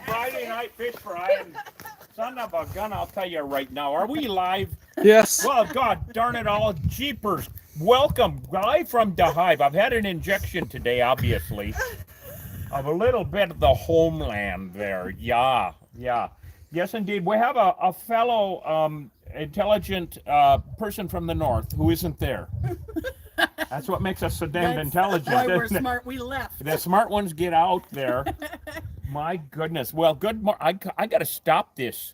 Friday night fish fry. And son of a gun, I'll tell you right now. Are we live? Yes. Well, God darn it all. Jeepers. Welcome. Live from the hive. I've had an injection today, obviously, of a little bit of the homeland there. Yeah. Yes, indeed. We have a fellow intelligent person from the north who isn't there. That's what makes us so damn intelligent. Why we're smart. We left. The smart ones get out there. My goodness. Well, good morning. I got to stop this.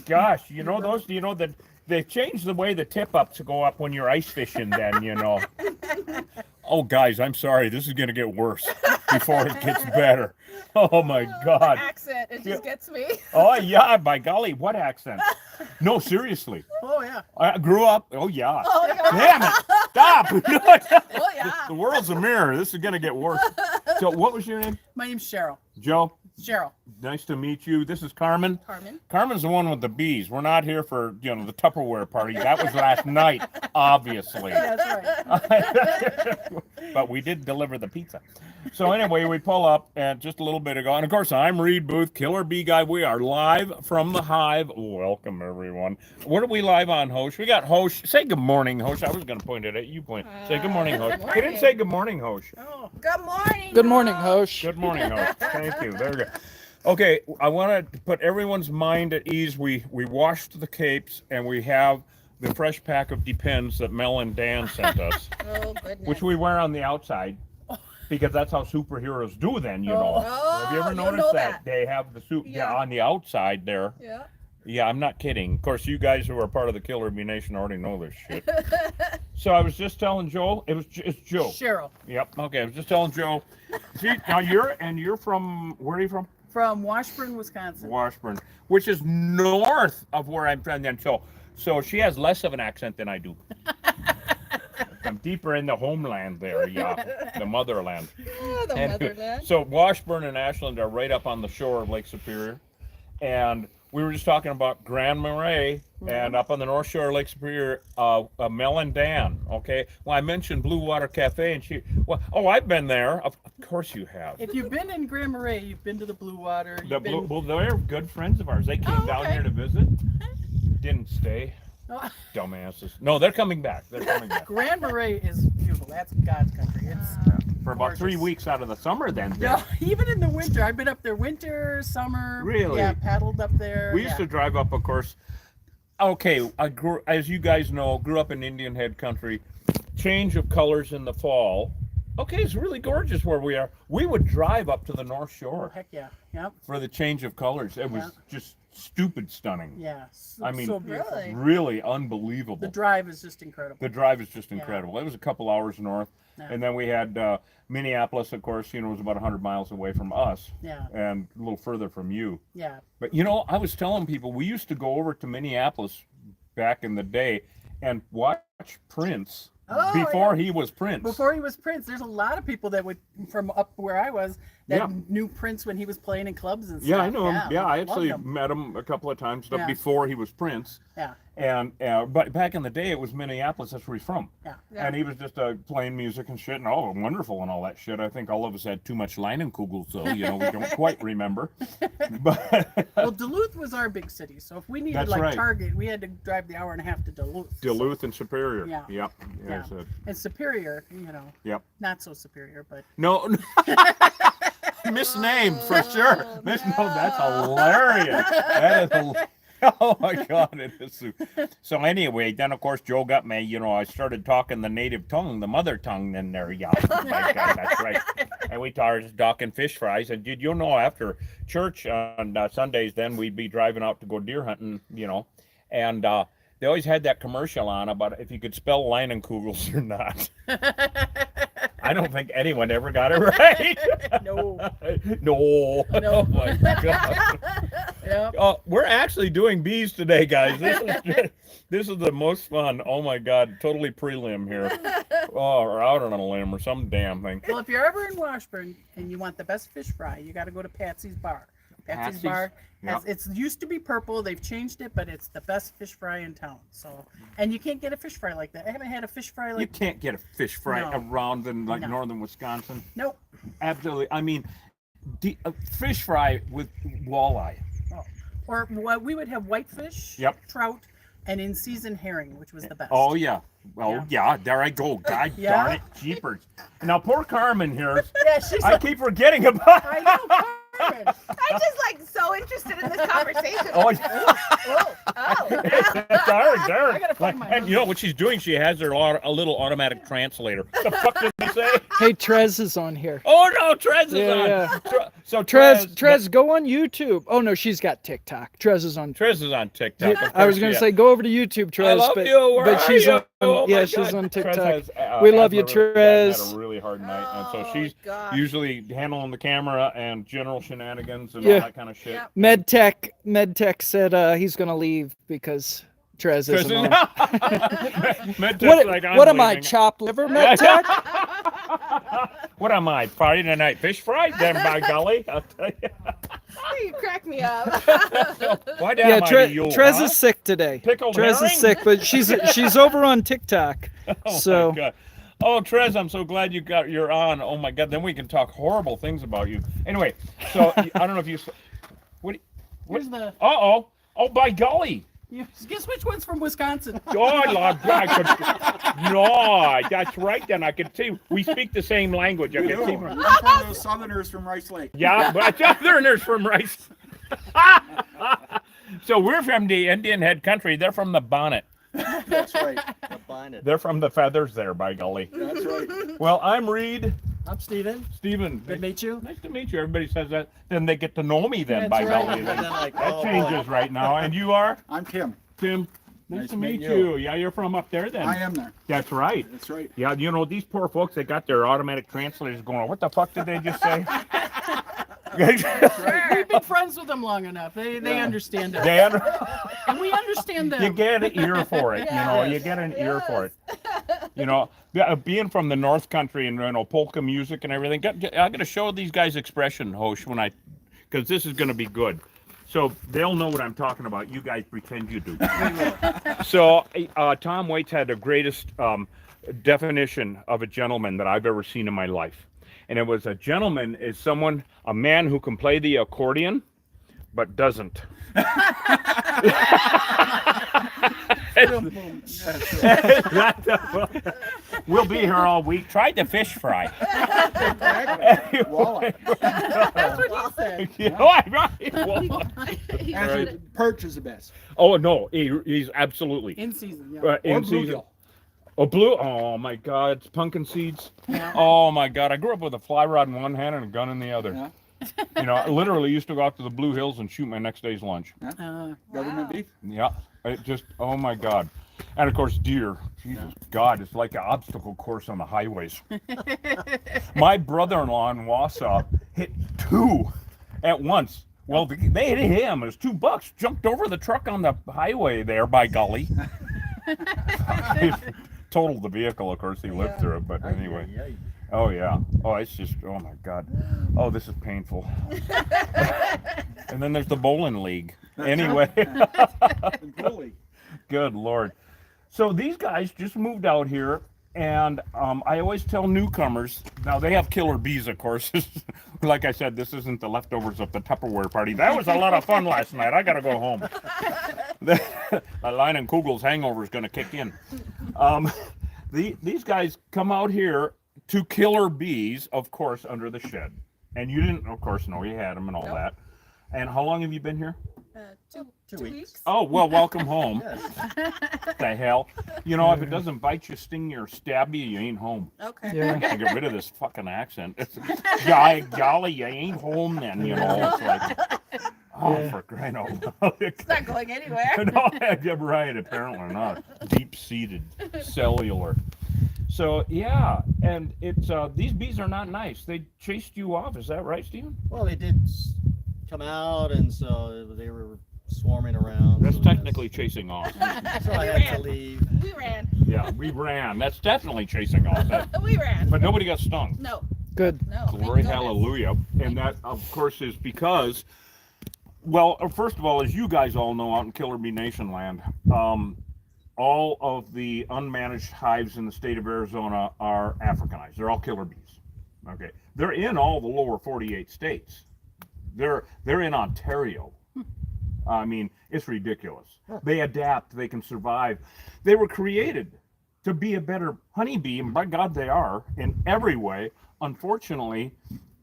Gosh, you know those. You know that they changed the way the tip ups go up when you're ice fishing. Then you know. Oh, guys, I'm sorry. This is gonna get worse before it gets better. Oh my God. Accent, it just gets me. Oh yeah, by golly, what accent? No, seriously. Oh yeah. I grew up. Oh yeah. Oh, yeah. Damn it! Stop. Oh, yeah. The world's a mirror. This is gonna get worse. So, what was your name? My name's Cheryl. Joe. Cheryl. Nice to meet you. This is Carmen. Carmen. Carmen's the one with the bees. We're not here for, you know, the Tupperware party. That was last night, obviously. That's right. But we did deliver the pizza. So anyway, we pull up and just a little bit ago. And of course, I'm Reed Booth, Killer Bee Guy. We are live from the hive. Welcome, everyone. What are we live on, Hosh? We got Hosh. Say good morning, Hosh. I was going to point it at you. Say good morning, Hosh. good He didn't say good morning, Hosh. Oh. Good morning. Good morning, Hosh. Good morning, Hosh. Thank you. There we go. Okay, I want to put everyone's mind at ease. We washed the capes, and we have the fresh pack of Depends that Mel and Dan sent us, Oh, goodness. which we wear on the outside because that's how superheroes do. Then you know. Oh, Have you ever you noticed know that that. they have the suit Yeah. on the outside there? Yeah. Yeah, I'm not kidding. Of course, you guys who are part of the Killer Bee Nation already know this shit. So I was just telling Joe. It's Joe. Cheryl. Yep. Okay, I was just telling Joe. See, now you're from, where are you from? From Washburn, Wisconsin. Washburn, which is north of where I'm from. Then, so she has less of an accent than I do. I'm deeper in the homeland there, yeah, the motherland. Oh, the motherland. So Washburn and Ashland are right up on the shore of Lake Superior, and we were just talking about Grand Marais and up on the North Shore of Lake Superior, Mel and Dan. Okay, well, I mentioned Blue Water Cafe, and I've been there. Of course you have. If you've been in Grand Marais, you've been to the Blue Water. Well, they're good friends of ours. They came down here to visit. Didn't stay. Oh, Dumbasses. No, they're coming back. They're coming back. Grand Marais is beautiful. That's God's country. It's For about 3 gorgeous. weeks out of the summer then. No, even in the winter. I've been up there winter, summer. Really? Yeah, paddled up there. We used to drive up, of course. Okay, as you guys know, grew up in Indian Head country. Change of colors in the fall. Okay, it's really gorgeous where we are. We would drive up to the North Oh, Shore heck yeah. Yep. for the change of colors. It was just stupid stunning. Yeah. I mean, so beautiful. Really? Really unbelievable. The drive is just incredible. The drive is just incredible. It was a couple hours north. Yeah. And then we had Minneapolis, of course, was about 100 miles away from us. Yeah. And a little further from you. Yeah. But, I was telling people, we used to go over to Minneapolis back in the day and watch Prince before he was Prince. Before he was Prince, there's a lot of people that would, from up where I was, that knew Prince when he was playing in clubs and stuff. Yeah, I know him. Yeah, I loved actually him. met him a couple of times Yeah. before he was Prince. Yeah. And but back in the day, it was Minneapolis. That's where he's from. Yeah. And he was just playing music and shit, and wonderful and all that shit. I think all of us had too much Leinenkugel, so we don't quite remember. But Well, Duluth was our big city, so if we needed That's like right. Target, we had to drive the hour and a half to Duluth. Duluth and Superior. Yeah. Yep. Yeah. So, And Superior, yep. not so superior, but No. Misnamed for sure. No, that's hilarious. That is oh my God, it is. So anyway, then of course Joe got me. I started talking the native tongue, the mother tongue. Then there, yeah, oh my God, that's right. And we started talking fish fries. And did you know after church on Sundays, then we'd be driving out to go deer hunting, and they always had that commercial on about if you could spell Leinenkugels or not. I don't think anyone ever got it right. no. No. No. Oh my God. Yep. We're actually doing bees today, guys. This is the most fun. Oh my God, totally prelim here. Or out on a limb or some damn thing. Well, if you're ever in Washburn and you want the best fish fry, you got to go to Patsy's Bar. Patsy's Bar. It's used to be purple. They've changed it, but it's the best fish fry in town. So, and you can't get a fish fry like that. I haven't had a fish fry like. You can't get a fish fry No. around in No. northern Wisconsin. Nope. Absolutely. I mean, fish fry with walleye. Or what we would have whitefish, Yep. trout, and in season herring, which was the best. Oh yeah. Oh yeah. There I go. God Yeah. darn it, jeepers. Now poor Carmen here. Yeah, she's. I keep forgetting about. I know, Carmen. I'm just like so interested in this conversation. Oh, I gotta find my and you know what she's doing? She has her a little automatic translator. What the fuck did they say? Hey, Trez is on here. Oh no, Trez is Yeah, on. yeah. So Trez, go on YouTube. Oh no, she's got TikTok. Trez is on. Trez is on TikTok. Yeah, I was gonna say go over to YouTube, Trez. I love but you. Where but are she's you? on. Oh, my yeah, she's God. on Trez TikTok. has, We love you, Admiral Trez. had a really hard night, and so Oh, she's God. usually handling the camera and general shenanigans and Yeah. all that kind of shit. Yep. Medtech said he's gonna leave because Trez isn't on. What am I, chopped liver, Medtech? What am I, Friday night fish fry? Then by golly, I'll tell you. You crack me up. Why Yeah, damn I you, Trez huh? is sick today. Pickled Trez herring? is sick, but she's over on TikTok. Oh So my God. Oh, Trez, I'm so glad you're on. Oh my God, then we can talk horrible things about you. Anyway, so I don't know if you. What? Where's the? Oh, by golly. Guess which one's from Wisconsin? Oh, Lord, no, that's right. Then I can see we speak the same language. I can see. We're from those Southerners from Rice Lake. Yeah, but Southerners from Rice. So we're from the Indian Head country. They're from the bonnet. That's right. The bonnet. They're from the feathers there, by golly. That's right. Well, I'm Reed. I'm Steven. Steven. Good to meet you. Nice to meet you. Everybody says that. Then they get to know me then, by That's right. golly. And then like, That oh, changes right now. And you are? I'm Tim. Tim. Nice to meet you. Yeah, you're from up there then. I am there. That's right. That's right. Yeah, you know, these poor folks, they got their automatic translators going, what the fuck did they just say? We've been friends with them long enough. They Yeah. understand us. Dan, And we understand them. you get an ear for it, you know, you get an ear for it. You know, being from the North Country and, you know, polka music and everything, I'm going to show these guys expression, Hosh, because this is going to be good. So they'll know what I'm talking about. You guys pretend you do. So Tom Waits had the greatest definition of a gentleman that I've ever seen in my life. And it was a gentleman is a man who can play the accordion, but doesn't. We'll be here all week. Try the fish fry. Walleye. That's what he said. Actually, perch is the best. Oh no, he's absolutely In season, yeah. in Or season. bluegill. Oh, blue. Oh my God, it's pumpkin seeds. Yeah. Oh my God, I grew up with a fly rod in one hand and a gun in the other. Yeah. You know, I literally used to go out to the Blue Hills and shoot my next day's lunch. Government beef. Yeah, it just, oh my God. And of course, deer. Jesus God, it's like an obstacle course on the highways. My brother-in-law in Wausau hit 2 at once. Well, they hit him. It was $2. Jumped over the truck on the highway there, by golly. Totaled the vehicle, of course. He lived through it, but anyway. Oh, yeah. Oh, it's just, oh my God. Oh, this is painful. And then there's the bowling league. Anyway. Golly. Good Lord. So these guys just moved out here, and I always tell newcomers, now they have killer bees, of course. Like I said, this isn't the leftovers of the Tupperware party. That was a lot of fun last night. I got to go home. Line and Kugel's hangover is going to kick in. These guys come out here to killer bees, of course, under the shed. And you didn't, of course, know you had them and all that. And how long have you been here? Two weeks. Oh, well, welcome home. The hell? You know, if it doesn't bite you, sting you, or stab you, you ain't home. Okay. I yeah. gotta get rid of this fucking accent. It's, golly, you ain't home then, you know. It's like, oh, Yeah. for crying out loud. It's not going anywhere. No, you're right, apparently not. Deep-seated, cellular. So, yeah, and it's, these bees are not nice. They chased you off, is that right, Stephen? Well, they did come out, and so they were swarming around. That's so technically chasing off. So I had to leave. We ran. Yeah, we ran. That's definitely chasing off. We ran. But nobody got stung. No. Good. No. thank Glory, goodness. hallelujah. And that, of course, is because, well, first of all, as you guys all know out in Killer Bee Nation land, all of the unmanaged hives in the state of Arizona are Africanized. They're all killer bees. Okay, they're in all the lower 48 states. They're in Ontario. I mean, it's ridiculous. They adapt. They can survive. They were created to be a better honeybee, and by God, they are in every way. Unfortunately,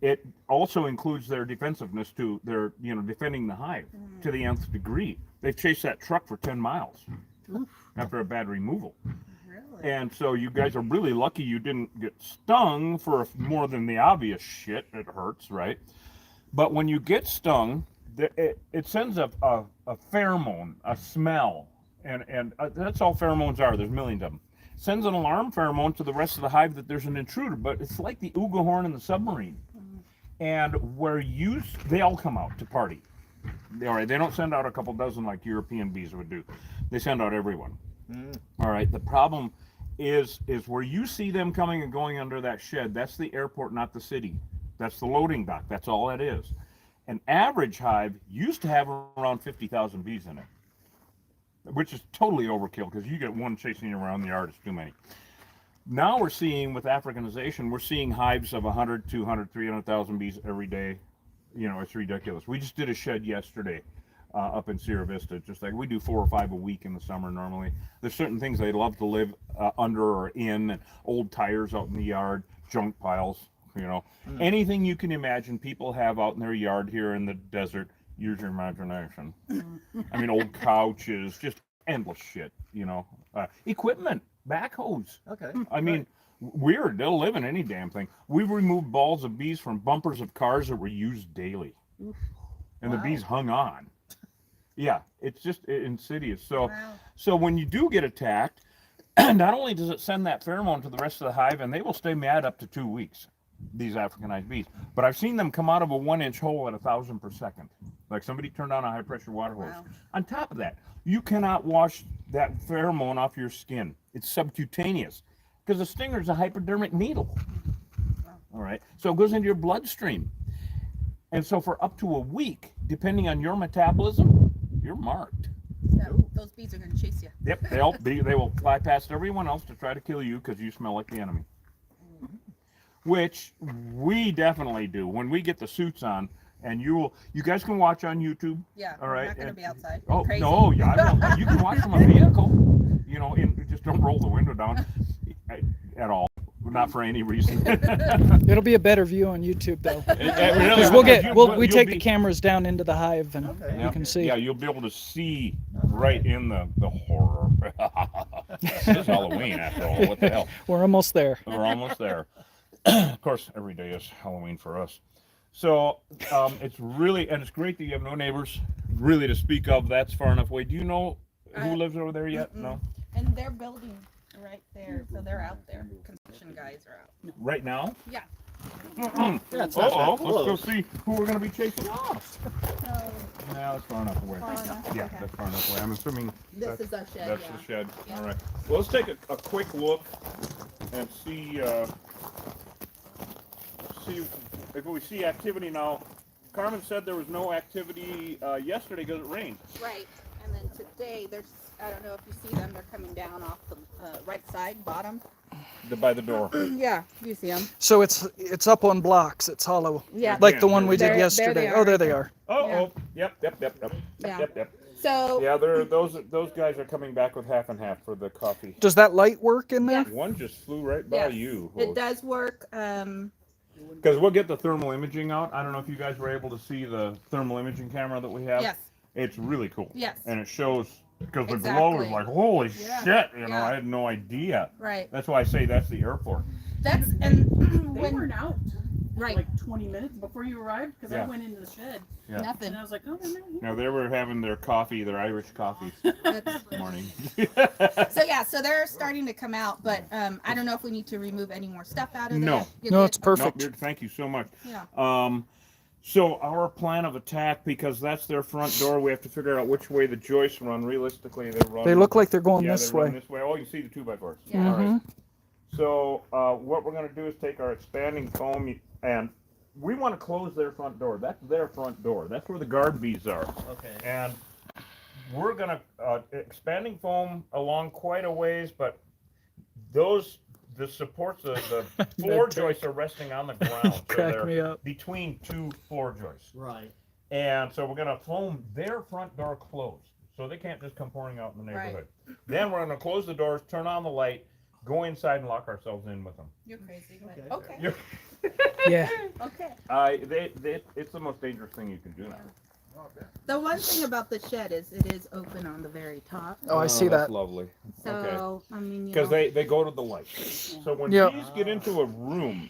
it also includes their defensiveness to their, defending the hive to the nth degree. They've chased that truck for 10 miles after a bad removal. Really? And so you guys are really lucky you didn't get stung for more than the obvious shit. It hurts, right? But when you get stung, it sends a pheromone, a smell, and that's all pheromones are. There's millions of them. It sends an alarm pheromone to the rest of the hive that there's an intruder, but it's like the ooga horn in the submarine. And they all come out to party. All right, they don't send out a couple dozen like European bees would do. They send out everyone. All right, the problem is where you see them coming and going under that shed, that's the airport, not the city. That's the loading dock. That's all it is. An average hive used to have around 50,000 bees in it, which is totally overkill because you get one chasing you around the yard, it's too many. Now we're seeing, with Africanization, we're seeing hives of 100, 200, 300,000 bees every day. It's ridiculous. We just did a shed yesterday up in Sierra Vista. Just like we do 4 or 5 a week in the summer normally. There's certain things they love to live under or in, and old tires out in the yard, junk piles, Anything you can imagine people have out in their yard here in the desert, use your imagination. I mean, old couches, just endless shit, equipment, backhoes. Okay. I mean, weird. They'll live in any damn thing. We've removed balls of bees from bumpers of cars that were used daily. And the bees hung on. Yeah, it's just insidious. So when you do get attacked, not only does it send that pheromone to the rest of the hive, and they will stay mad up to 2 weeks, these Africanized bees, but I've seen them come out of a 1-inch hole at 1,000 per second. Like somebody turned on a high pressure water hose. Wow. On top of that, you cannot wash that pheromone off your skin. It's subcutaneous because the stinger is a hypodermic needle. All right, so it goes into your bloodstream. And so for up to a week, depending on your metabolism, you're marked. Those bees are going to chase you. Yep, they will fly past everyone else to try to kill you because you smell like the enemy. Which we definitely do when we get the suits on, and you guys can watch on YouTube. Yeah, all we're right. not going to be outside. Oh Crazy. no, yeah, I will. You can watch from a vehicle. Just don't roll the window down at all. Not for any reason. It'll be a better view on YouTube though. Really, Because we take the cameras down into the hive and you can see. Yeah, you'll be able to see right in the horror. It's Halloween after all. What the hell? We're almost there. We're almost there. Of course, every day is Halloween for us. So it's really, and it's great that you have no neighbors really to speak of. That's far enough away. Do you know who lives over there yet? No. And they're building right there, so they're out there. Construction guys are out. Right now? Yeah. Yeah, it's not Uh-oh, that let's go close. see who we're going to be chasing off. So Yeah, that's far enough away. Far enough, Yeah, okay. that's far enough away. I'm assuming this is our shed. that's Yeah. the shed. Yeah. All right. Well, let's take a quick look and see if we see activity now. Carmen said there was no activity yesterday because it rained. Right. And then today, there's, I don't know if you see them, they're coming down off the right side, bottom. By the door. Yeah, you see them. So it's up on blocks. It's hollow. Yeah. Like the one we There- did there yesterday. they Oh, are. there they are. Oh, yep. Yeah. Yep. So, Yeah, those guys are coming back with half and half for the coffee. Does that light work in there? Yes. One just flew right by yes, you. it does work. Because we'll get the thermal imaging out. I don't know if you guys were able to see the thermal imaging camera that we have. Yes. It's really cool. Yes. And it shows, because the glow is Exactly. like, holy Yeah. shit, Yeah. I had no idea. Right. That's why I say that's the airport. That's, and They when, weren't out right. like 20 minutes before you arrived because Yeah. I went into the shed Yeah. Nothing. and I was like, oh, they're not here. Now, they were having their coffee, their Irish coffees That's, this morning. so yeah, so they're starting to come out, but I don't know if we need to remove any more stuff out of No. there. You're No, good? it's perfect. Nope, thank you so much. Yeah. So our plan of attack, because that's their front door, we have to figure out which way the joists run. Realistically, they run. They look like they're going yeah, this they run way. this way. Oh, you see the 2x4s. Yeah. All right. So what we're going to do is take our expanding foam, and we want to close their front door. That's their front door. That's where the guard bees are. Okay. And we're going to expanding foam along quite a ways, but the supports, the floor joists are resting on the ground. So Crack they're me up. between two floor joists. Right. And so we're going to foam their front door closed. So they can't just come pouring out in the neighborhood. Then we're going to close the doors, turn on the light, go inside and lock ourselves in with them. You're crazy, but Okay. okay. You're- Yeah. Okay. It's the most dangerous thing you can do now. The one thing about the shed is it is open on the very top. Oh, I see that's that. lovely. So, I mean, you Because know, they go to the light. So when Yep. bees get into a room,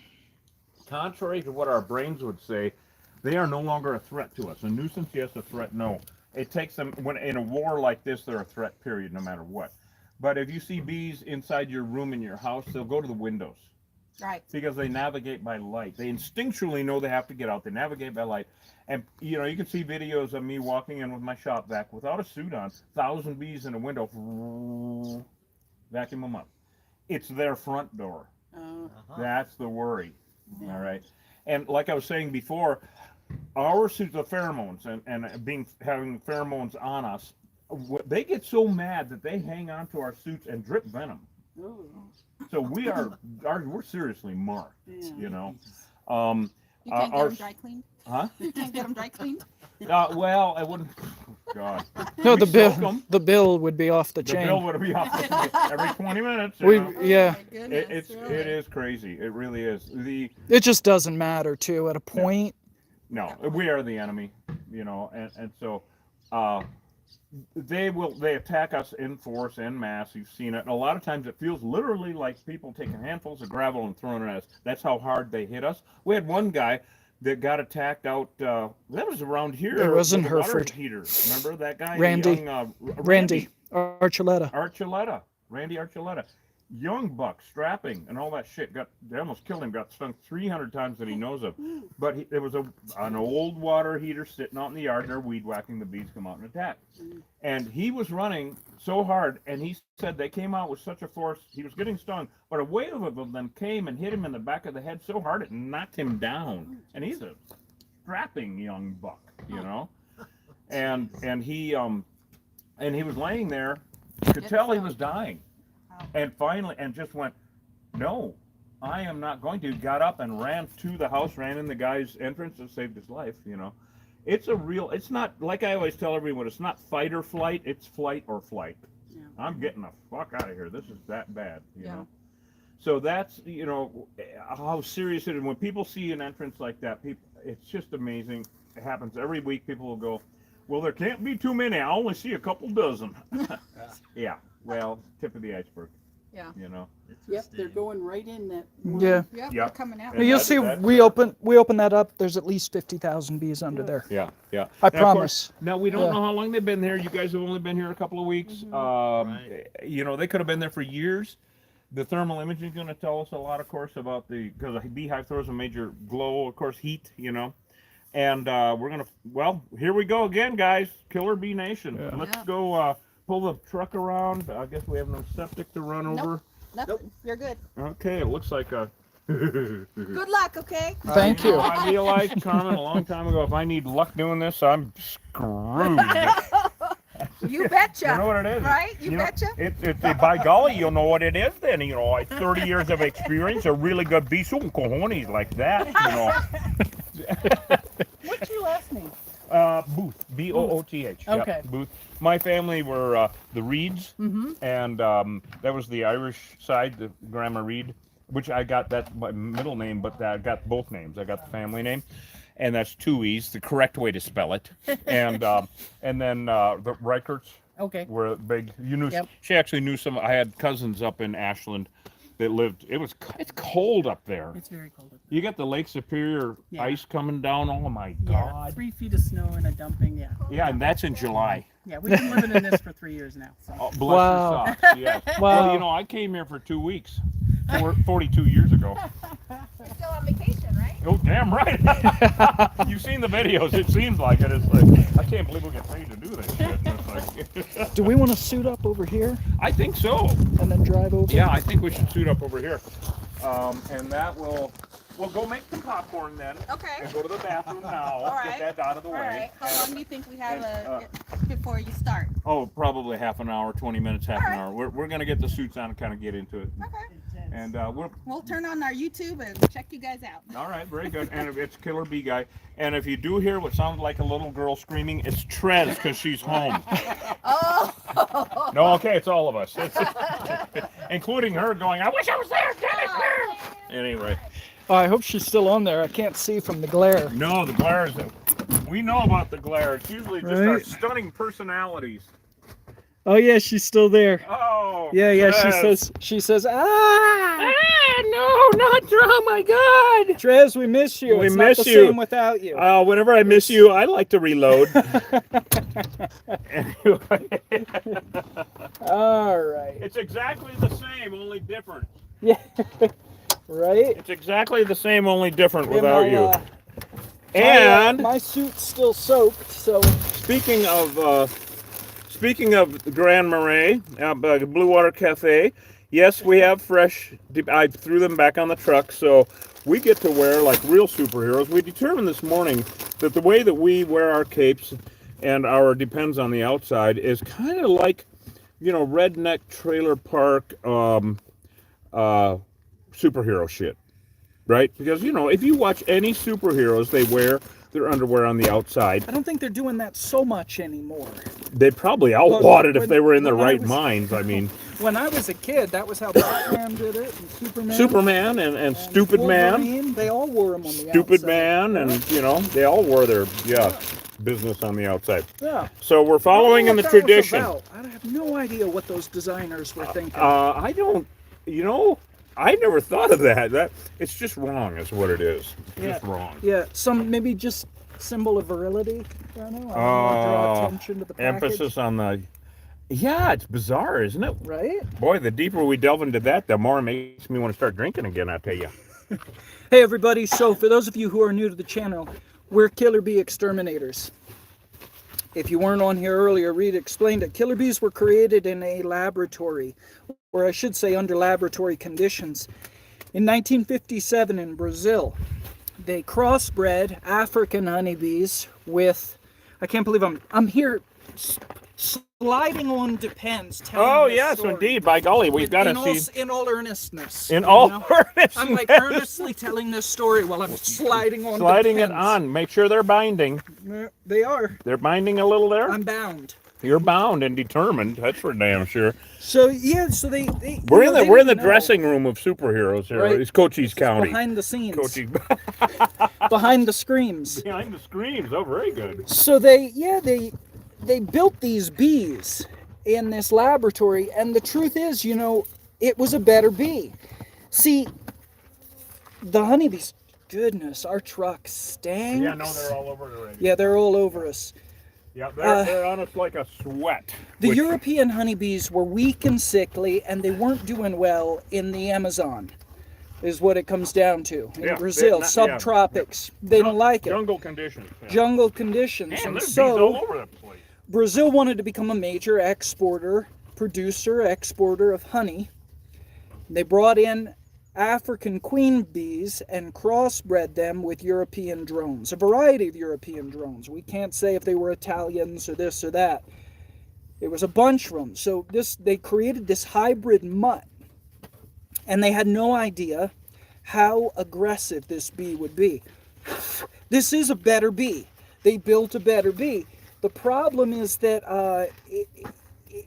contrary to what our brains would say, they are no longer a threat to us. A nuisance, yes. A threat, no. It takes them, when in a war like this, they're a threat, period, no matter what. But if you see bees inside your room in your house, they'll go to the windows. right. Because they navigate by light. They instinctually know they have to get out. They navigate by light. And, you know, you can see videos of me walking in with my shop vac without a suit on, 1,000 bees in a window, vacuum them up. It's their front door. That's the worry. Yeah. All right. And like I was saying before, our suits of pheromones and having pheromones on us, they get so mad that they hang on to our suits and drip venom. Ooh. So we're seriously marked, Yeah. you know. You can't get our- them dry cleaned? Huh? You can't get them dry cleaned? Well, I wouldn't. God. No, We the bill. soak 'em. The bill would be off the The chain. bill would be off every 20 minutes. We You know? yeah. Oh, my goodness, really? It is crazy. It really is. It just doesn't matter too. At a point, No, we are the enemy, you know, and so they attack us in force, en masse. You've seen it. And a lot of times it feels literally like people taking handfuls of gravel and throwing it at us. That's how hard they hit us. We had one guy that got attacked out. That was around here. It was in with a water Hereford. Heater. Remember that guy? Randy. Young, Randy Archuleta. Archuleta. Randy Archuleta. Young buck, strapping, and all that shit. They almost killed him. Got stung 300 times that he knows of. But there was an old water heater sitting out in the yard. They're weed whacking. The bees come out and attack. And he was running so hard, and he said they came out with such a force. He was getting stung, but a wave of them then came and hit him in the back of the head so hard it knocked him down. And he's a strapping young buck, you know. And he was laying there. You could tell he was dying. And finally, and just went, no, I am not going to. Got up and ran to the house, ran in the guy's entrance and saved his life, you know. It's not, like I always tell everyone, it's not fight or flight, it's flight or flight. Yeah. I'm getting the fuck out of here. This is that bad, you Yeah. know. So that's, you know, how serious it is. When people see an entrance like that, it's just amazing. It happens every week. People will go, well, there can't be too many. I only see a couple dozen. Yeah. Well, tip of the iceberg. Yeah. You know. Yep, they're going right in that. one. Yeah. Yeah, Yeah. they're coming out. Yeah. You'll that- see. that- We open that up. There's at least 50,000 bees under there. Yeah. Yeah. I Now, of promise. course, now we don't Yeah. know how long they've been there. You guys have only been here a couple of weeks. Right. You know, they could have been there for years. The thermal imaging is going to tell us a lot, of course, about because a beehive throws a major glow, of course, heat. You know. And we're gonna. Well, here we go again, guys. Killer Bee Nation. Yeah. Let's Yeah. go. Pull the truck around. I guess we have no septic to run Nope. over. Nothing. You're good. Okay, it looks like a. Good luck, okay? Thank you. I realized, Carmen, a long time ago, if I need luck doing this, I'm screwed. You betcha. You know what it is? Right? You know, betcha. It's by golly, you'll know what it is then. You know, 30 years of experience, a really good beast, cojones like that, you know. What's your last name? Booth, Booth. Yep, Okay. Booth. My family were the Reeds, and that was the Irish side, the Grandma Reed, which I got, that's my middle name, but I got both names. I got the family name, and that's two E's, the correct way to spell it. And then the Reicherts Okay. were big. You knew, Yep. she actually knew some. I had cousins up in Ashland that lived. It's cold up there. It's very cold. up You got the Lake Superior Yeah. ice coming down. Oh my there. Yeah, God. 3 feet of snow and a dumping. Yeah. Yeah, and that's in July. Yeah, we've been living in this for 3 years now. So. Oh, bless Wow. your socks, yes. Wow. Well, you know, I came here for 2 weeks, 42 years ago. You're still on vacation, right? Oh, damn right. You've seen the videos. It seems like it. It's like, I can't believe we get paid to do this shit. It's like, Do we want to suit up over here I think so. and then drive over? Yeah, I think we should suit up over here. And that will, we'll go make some popcorn then. Okay. And go to the bathroom now. All right. Get that out of the All way. right. How long do you think we have And, before you start? Oh, probably half an hour, 20 minutes, half an All right. hour. We're going to get the suits on and kind of get into it. Okay. And We'll turn on our YouTube and check you guys out. all right, very good. And it's Killer Bee Guy. And if you do hear what sounds like a little girl screaming, it's Trez because she's home. Oh. No, okay, it's all of us. Including her going, I wish I was there, damn it. Anyway. Oh, I hope she's still on there. I can't see from the glare. No, the glare is. We know about the glare. It's usually just our Right. stunning personalities. Oh yeah, she's still there. Oh. Yeah, yeah. Trez. She says, no, not oh my God, Trez, we miss you. We It's miss not the you. same without you. Whenever I miss you, I like to reload. Anyway. All right. It's exactly the same, only different. Yeah. Right. It's exactly the same, only different Yeah, without my, you. And my suit's still soaked, so speaking of the Grand Marais, Blue Water Cafe, yes, we have fresh. I threw them back on the truck, so we get to wear like real superheroes. We determined this morning that the way that we wear our capes and our depends on the outside is kind of like, redneck trailer park superhero shit, right? Because if you watch any superheroes, they wear their underwear on the outside. I don't think they're doing that so much anymore. They'd probably outlawed it if when- they were in their when I right was- minds. I mean, When I was a kid, that was how Batman did it, and Superman. Superman and Stupid Man, Wolverine, they all wore them on the Stupid outside. Man, and they all wore their business on the outside. Yeah. So we're following in the I don't know what that was tradition. about. I have no idea what those designers were thinking. I don't, I never thought of that. It's just wrong, is what it is. It's just wrong. Yeah, some maybe just symbol of virility. I don't know. I don't want to draw attention to the package. Emphasis on the. Yeah, it's bizarre, isn't it? Right? Boy, the deeper we delve into that, the more it makes me want to start drinking again, I tell you. Hey everybody, so for those of you who are new to the channel, we're Killer Bee Exterminators. If you weren't on here earlier, Reed explained it. Killer bees were created in a laboratory, or I should say under laboratory conditions. In 1957 in Brazil, they crossbred African honeybees with, I can't believe I'm here sliding on depends. Oh, yes, indeed. By golly, we've got to see. In all earnestness. In all earnestness. I'm like earnestly telling this story while I'm sliding on Sliding it depends. on. Make sure they're binding. They are. They're binding a little there? I'm bound. You're bound and determined. That's for damn sure. So yeah, so they We're you in know, the they we're in the didn't know. dressing room of superheroes here. Right. It's Cochise County. Behind the scenes. Cochise Behind the screams. behind the screens. Oh, very good. So they built these bees in this laboratory, and the truth is, it was a better bee. See, the honeybees, goodness, our truck stinks. Yeah, no, they're all over already. Yeah, they're all over us. Yeah, they're on us like a sweat. The which- European honeybees were weak and sickly, and they weren't doing well in the Amazon, is what it comes down to. In Yeah, Brazil, they're not- yeah, subtropics, they don't like it. Jungle conditions. Yeah. Jungle conditions. Man, And there's bees all so over the place. Brazil wanted to become a major exporter of honey. They brought in African queen bees and crossbred them with European drones, a variety of European drones. We can't say if they were Italians or this or that. It was a bunch of them. So they created this hybrid mutt, and they had no idea how aggressive this bee would be. This is a better bee. They built a better bee. The problem is that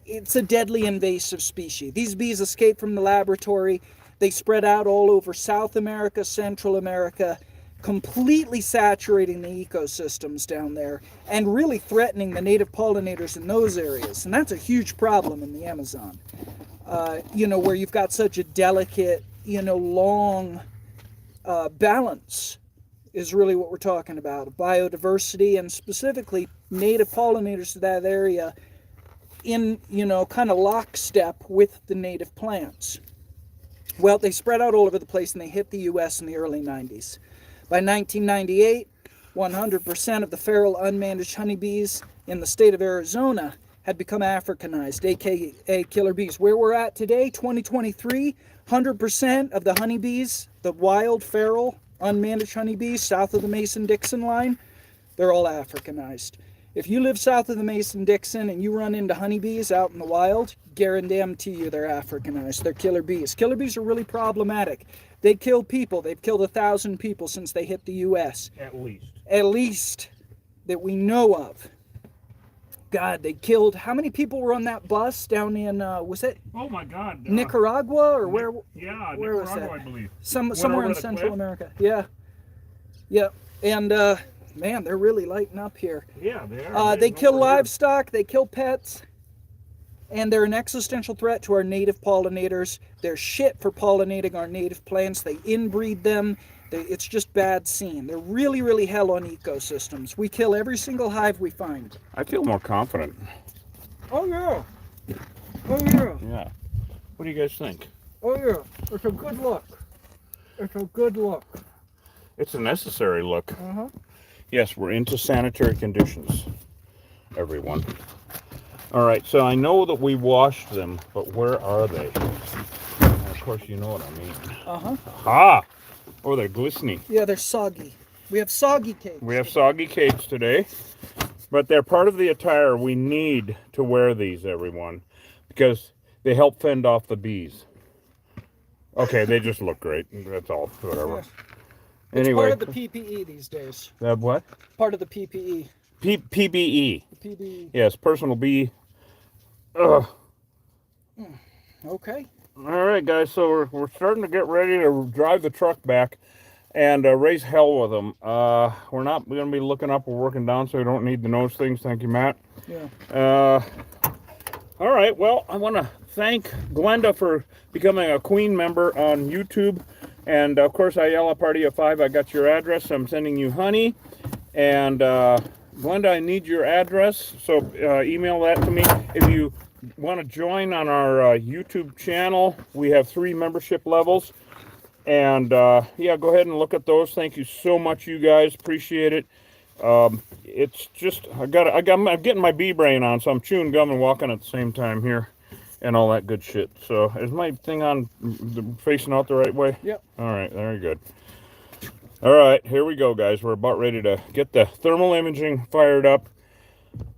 it's a deadly invasive species. These bees escape from the laboratory. They spread out all over South America, Central America, completely saturating the ecosystems down there and really threatening the native pollinators in those areas. And that's a huge problem in the Amazon, where you've got such a delicate, long balance is really what we're talking about. Biodiversity, and specifically native pollinators to that area in, kind of lockstep with the native plants. Well, they spread out all over the place, and they hit the U.S. in the early 90s. By 1998, 100% of the feral unmanaged honeybees in the state of Arizona had become Africanized, aka killer bees. Where we're at today, 2023, 100% of the honeybees, the wild, feral, unmanaged honeybees south of the Mason-Dixon line, they're all Africanized. If you live south of the Mason-Dixon and you run into honeybees out in the wild, guarantee you they're Africanized. They're killer bees. Killer bees are really problematic. They kill people. They've killed 1,000 people since they hit the U.S. At least. At least that we know of. God, they killed, how many people were on that bus down in, was it Oh my God. Nicaragua or where? Yeah, where was Nicaragua, that? I believe. Somewhere in the Central cliff? America. Yeah. Yeah. And, man, they're really lighting up here. Yeah, they are. They kill Over here. livestock, they kill pets, and they're an existential threat to our native pollinators. They're shit for pollinating our native plants. They inbreed them. It's just bad scene. They're really, really hell on ecosystems. We kill every single hive we find. I feel more confident. Oh, yeah. Oh, yeah. Yeah. What do you guys think? Oh, yeah. It's a good look. It's a good look. It's a necessary look. Uh-huh. Yes, we're into sanitary conditions, everyone. All right, so I know that we washed them, but where are they? And of course, you know what I mean. Uh-huh. Ah! Oh, they're glistening. Yeah, they're soggy. We have soggy cakes. We have soggy cakes today, but they're part of the attire. We need to wear these, everyone, because they help fend off the bees. Okay, they just look great. That's all. Whatever. Yeah. It's Anyway. part of the PPE these days. What? Part of the PPE. PBE. The PPE. Yes, personal bee. Ugh. Okay. All right, guys. So we're starting to get ready to drive the truck back and raise hell with them. We're not going to be looking up or working down, so we don't need to nose things. Thank you, Matt. Yeah. All right. Well, I want to thank Glenda for becoming a Queen member on YouTube. And, of course, Ayala Party of 5, I got your address. I'm sending you honey. And, Glenda, I need your address, so email that to me. If you want to join on our YouTube channel, we have 3 membership levels. And, yeah, go ahead and look at those. Thank you so much, you guys. Appreciate it. It's just, I'm getting my bee brain on, so I'm chewing gum and walking at the same time here. And all that good shit. So, is my thing on facing out the right way? Yep. All right, very good. All right, here we go, guys. We're about ready to get the thermal imaging fired up.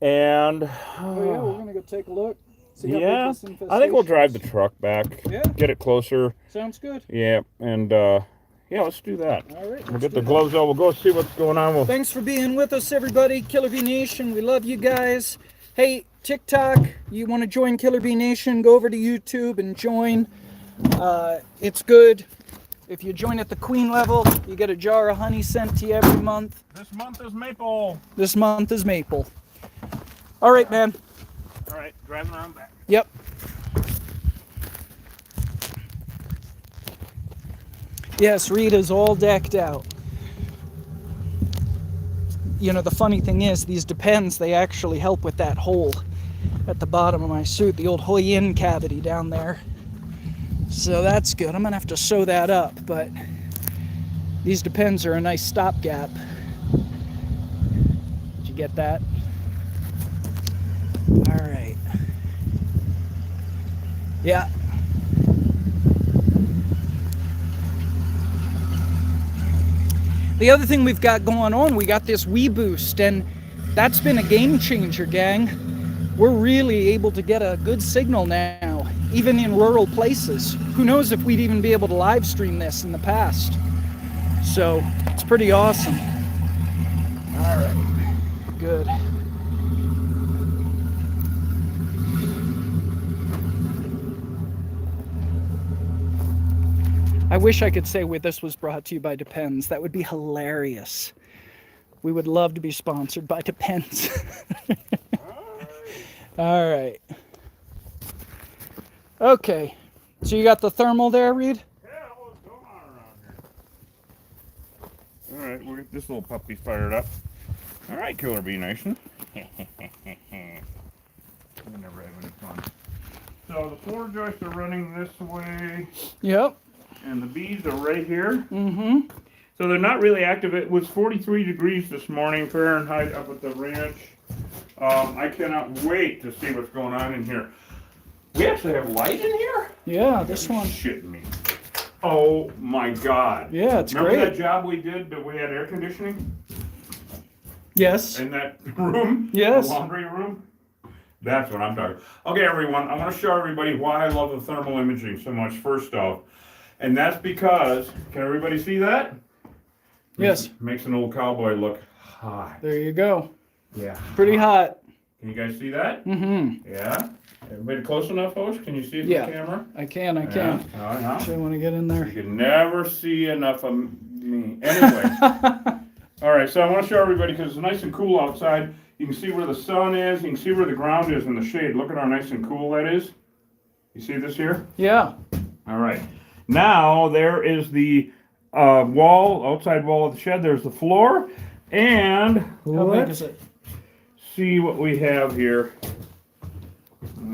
And, Oh, yeah, we're going to go take a look. See how big yeah, this I think infestation we'll drive is. the truck back. Yeah. Get it closer. Sounds good. Yeah, and, yeah, let's do that. All right. We'll get the gloves on. We'll go see what's going on. We'll... Thanks for being with us, everybody. Killer Bee Nation, we love you guys. Hey, TikTok, you want to join Killer Bee Nation, go over to YouTube and join. It's good. If you join at the Queen level, you get a jar of honey sent to you every month. This month is maple. This month is maple. All right, man. All right, driving around back. Yep. Yes, Rita's all decked out. You know, the funny thing is, these Depends, they actually help with that hole at the bottom of my suit, the old Hoyin cavity down there. So that's good. I'm going to have to sew that up, but these Depends are a nice stopgap. Did you get that? All right. Yeah. The other thing we've got going on, we got this Wee Boost, and that's been a game changer, gang. We're really able to get a good signal now, even in rural places. Who knows if we'd even be able to live stream this in the past. So, it's pretty awesome. All right, good. I wish I could say this was brought to you by Depends. That would be hilarious. We would love to be sponsored by Depends. All right. Okay. So you got the thermal there, Reed? Yeah, what's going on around here? All right, we'll get this little puppy fired up. All right, Killer Bee Nation. We never have any fun. So the 4 joists are running this way, Yep. and the bees are right here. Mm-hmm. So they're not really active. It was 43 degrees this morning Fahrenheit up at the ranch. I cannot wait to see what's going on in here. We actually have light in here? Yeah, this one. Shitting me. Oh my God. Yeah, it's Remember great. that job we did that we had air conditioning Yes. in that room? Yes. The laundry room? That's what I'm talking. Okay, everyone, I want to show everybody why I love the thermal imaging so much. First off, and that's because, can everybody see that? Yes. Makes an old cowboy look hot. There you go. Yeah. Pretty hot. Can you guys see that? Mm-hmm. Yeah. Everybody close enough, folks? Can you see it in Yeah. the camera? I can. Yeah. Actually, I want to get in there. You can never see enough of me. Anyway. All right, so I want to show everybody because it's nice and cool outside. You can see where the sun is. You can see where the ground is in the shade. Look at how nice and cool that is. You see this here? Yeah. All right. Now there is the wall, outside wall of the shed. There's the floor. And How big let's is it? see what we have here.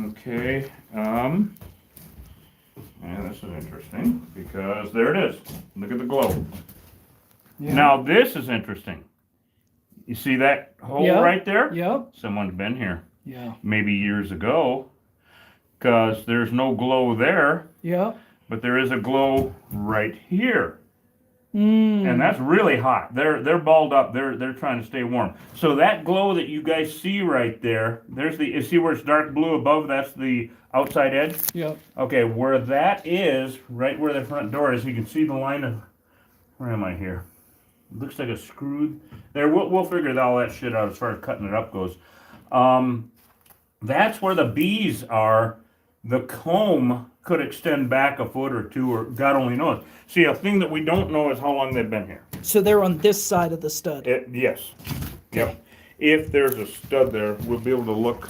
Okay. And this is interesting because there it is. Look at the glow. Yeah. Now this is interesting. You see that hole Yeah. right there? Yep. Someone's been here Yeah. maybe years ago because there's no glow there, Yep. but there is a glow right here. Mm. And that's really hot. They're balled up. They're trying to stay warm. So that glow that you guys see right there, there's the, you see where it's dark blue above, that's the outside edge? Yep. Okay, where that is, right where the front door is, you can see the line of, where am I here? It looks like a screwed, there, we'll figure all that shit out as far as cutting it up goes. That's where the bees are. The comb could extend back a foot or two, or God only knows. See, a thing that we don't know is how long they've been here. So they're on this side of the stud. Yes. Yep. If there's a stud there, we'll be able to look.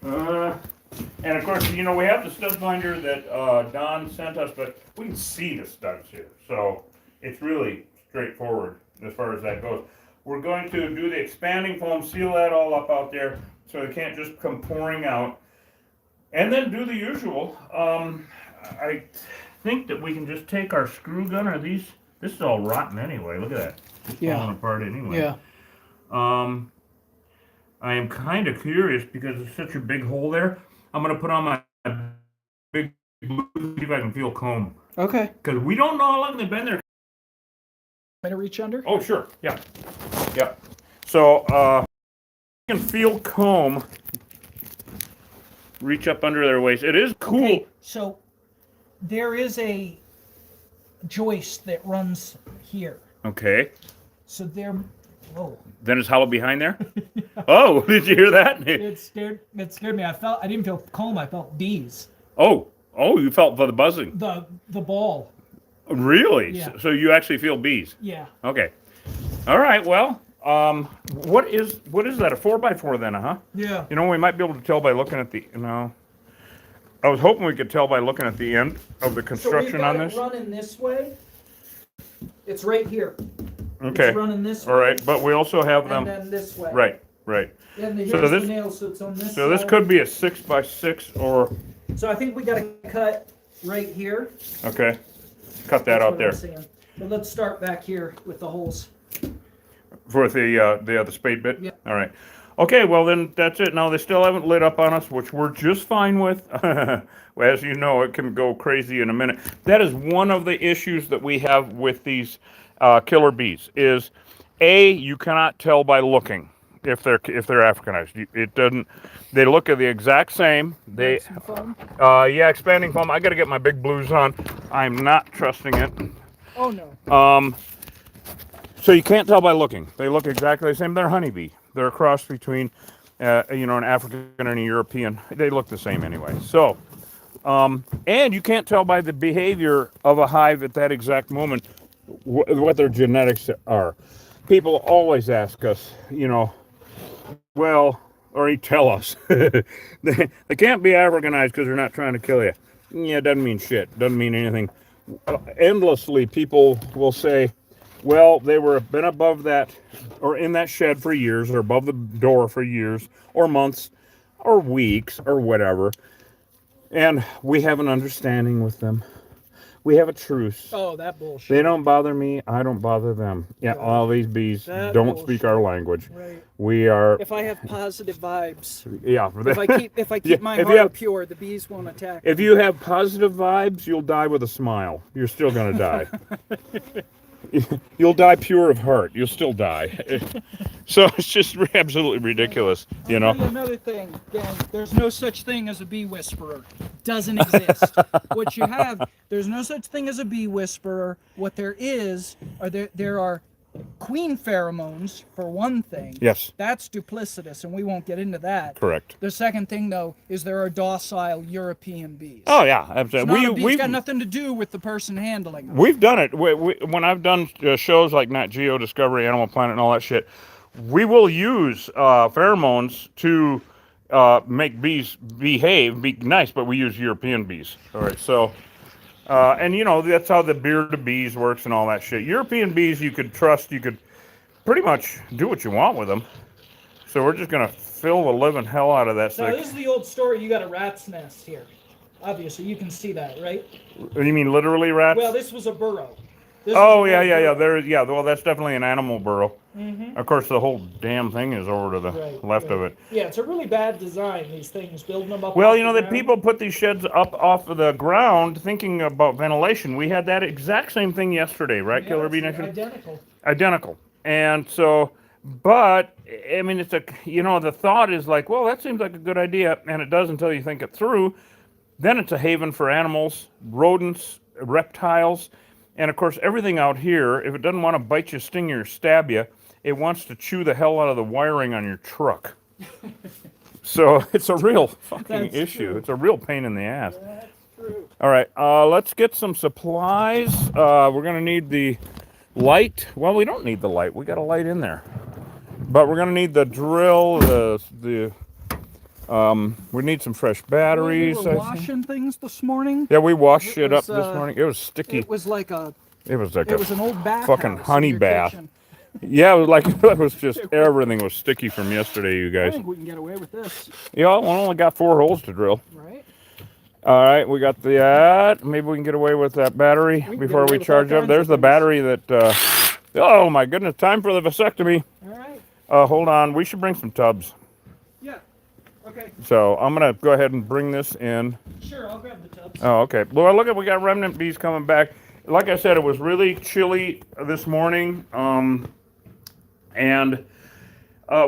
And of course, you know, we have the stud finder that Don sent us, but we can see the studs here. So it's really straightforward as far as that goes. We're going to do the expanding foam, seal that all up out there so it can't just come pouring out. And then do the usual. I think that we can just take our screw gun, or these, this is all rotten anyway. Look at that. It's Yeah. falling apart anyway. Yeah. I am kind of curious because there's such a big hole there. I'm going to put on my big blue, see if I can feel comb. Okay. Because we don't know how long they've been there. Want to reach under? Oh, sure. Yeah. Yeah. So, you can feel comb reach up under their waist. It is cool. Okay, so there is a joist that runs here. Okay. So there. Whoa. Then it's hollow behind there? Oh, did you hear that? It scared me. I didn't feel comb, I felt bees. Oh, you felt the buzzing. The ball. Really? Yeah. So you actually feel bees? Yeah. Okay. All right. Well, what is that? A 4x4 then, huh? Yeah. You know, we might be able to tell by looking at the. No. I was hoping we could tell by looking at the end of the construction on this. So we've got it running this way. It's right here. Okay. It's running this way. All right, but we also have And them. then this way. Right. And here's So the this- nail, so it's on this So this side. could be a 6x6 or. So I think we got to cut right here. Okay. Cut that That's out what there I'm saying. But let's start back here with the holes. for the spade bit. Yep. All right. Okay. Well, then that's it. Now they still haven't lit up on us, which we're just fine with. As you know, it can go crazy in a minute. That is one of the issues that we have with these killer bees. Is you cannot tell by looking if they're Africanized. It doesn't. They look at the exact same. They Some foam. yeah, expanding foam. I got to get my big blues on. I'm not trusting it. Oh no. So you can't tell by looking. They look exactly the same. They're honeybee. They're a cross between, an African and a European. They look the same anyway. So, and you can't tell by the behavior of a hive at that exact moment what their genetics are. People always ask us, well, or you tell us, they can't be Africanized because they're not trying to kill you. Yeah, it doesn't mean shit. Doesn't mean anything. Endlessly, people will say, well, they were been above that or in that shed for years or above the door for years or months or weeks or whatever. And we have an understanding with them. We have a truce. Oh, that bullshit. They don't bother me. I don't bother them. Yeah, all these bees That don't bullshit. speak our language. Right. We are, If I have positive vibes, yeah. if I keep Yeah, my if you heart have- pure, the bees won't attack. If you have positive vibes, you'll die with a smile. You're still going to die. You'll die pure of heart. You'll still die. So it's just absolutely ridiculous, you I'll know. tell you another thing, gang. There's no such thing as a bee whisperer. Doesn't exist. What you have, there's no such thing as a bee whisperer. What there is, there are queen pheromones for one thing. Yes, That's duplicitous, and we won't get into that. correct. The second thing, though, is there are docile European bees. Oh yeah, It's absolutely. not a bee. It's got nothing to do with the person handling them. We've done it. When I've done shows like Nat Geo, Discovery, Animal Planet, and all that shit, we will use pheromones to make bees behave, be nice, but we use European bees. All right, so, and you know, that's how the beard of bees works and all that shit. European bees, you could trust, you could pretty much do what you want with them. So we're just going to fill the living hell out of that Now, thing. this is the old story. You got a rat's nest here. Obviously, you can see that, right? You mean literally rats? Well, this was a burrow. This Oh is a yeah, real yeah, yeah. burrow. There, yeah. Well, that's definitely an animal burrow. Mhm. Of course, the whole damn thing is over to the Right, left of right. it. Yeah, it's a really bad design, these things, building them up. Well, off you know, the that ground. people put these sheds up off of the ground thinking about ventilation. We had that exact same thing yesterday, right, Yeah, Killer Bee it's Nation? identical. Identical. And so, but I mean, it's a, you know, the thought is like, well, that seems like a good idea, and it does until you think it through. Then it's a haven for animals, rodents, reptiles, and of course, everything out here. If it doesn't want to bite you, sting you, or stab you, it wants to chew the hell out of the wiring on your truck. So it's a real fucking That's issue. true. It's a real pain in the ass. That's true. All right, let's get some supplies. We're gonna need the light. Well, we don't need the light. We got a light in there, but we're gonna need the drill. We need some fresh batteries. We were I think. washing things this morning. Yeah, we washed It shit up was, this morning. It was sticky. It was like a. It was like It was an old bath. fucking house honey in your bath. kitchen. Yeah, it was like it was just everything was sticky from yesterday, you I guys. think we can get away with this, Yeah, we only got 4 holes to drill. right? All right, we got that. Maybe we can get away with that battery can before get away we with charge all up. kinds There's of the things. battery that. Oh my goodness! Time for the vasectomy. All right. Hold on. We should bring some tubs. Yeah. Okay. So I'm gonna go ahead and bring this in. Sure. I'll grab the tubs. Oh, okay. Well, look at we got remnant bees coming back. Like I said, it was really chilly this morning, and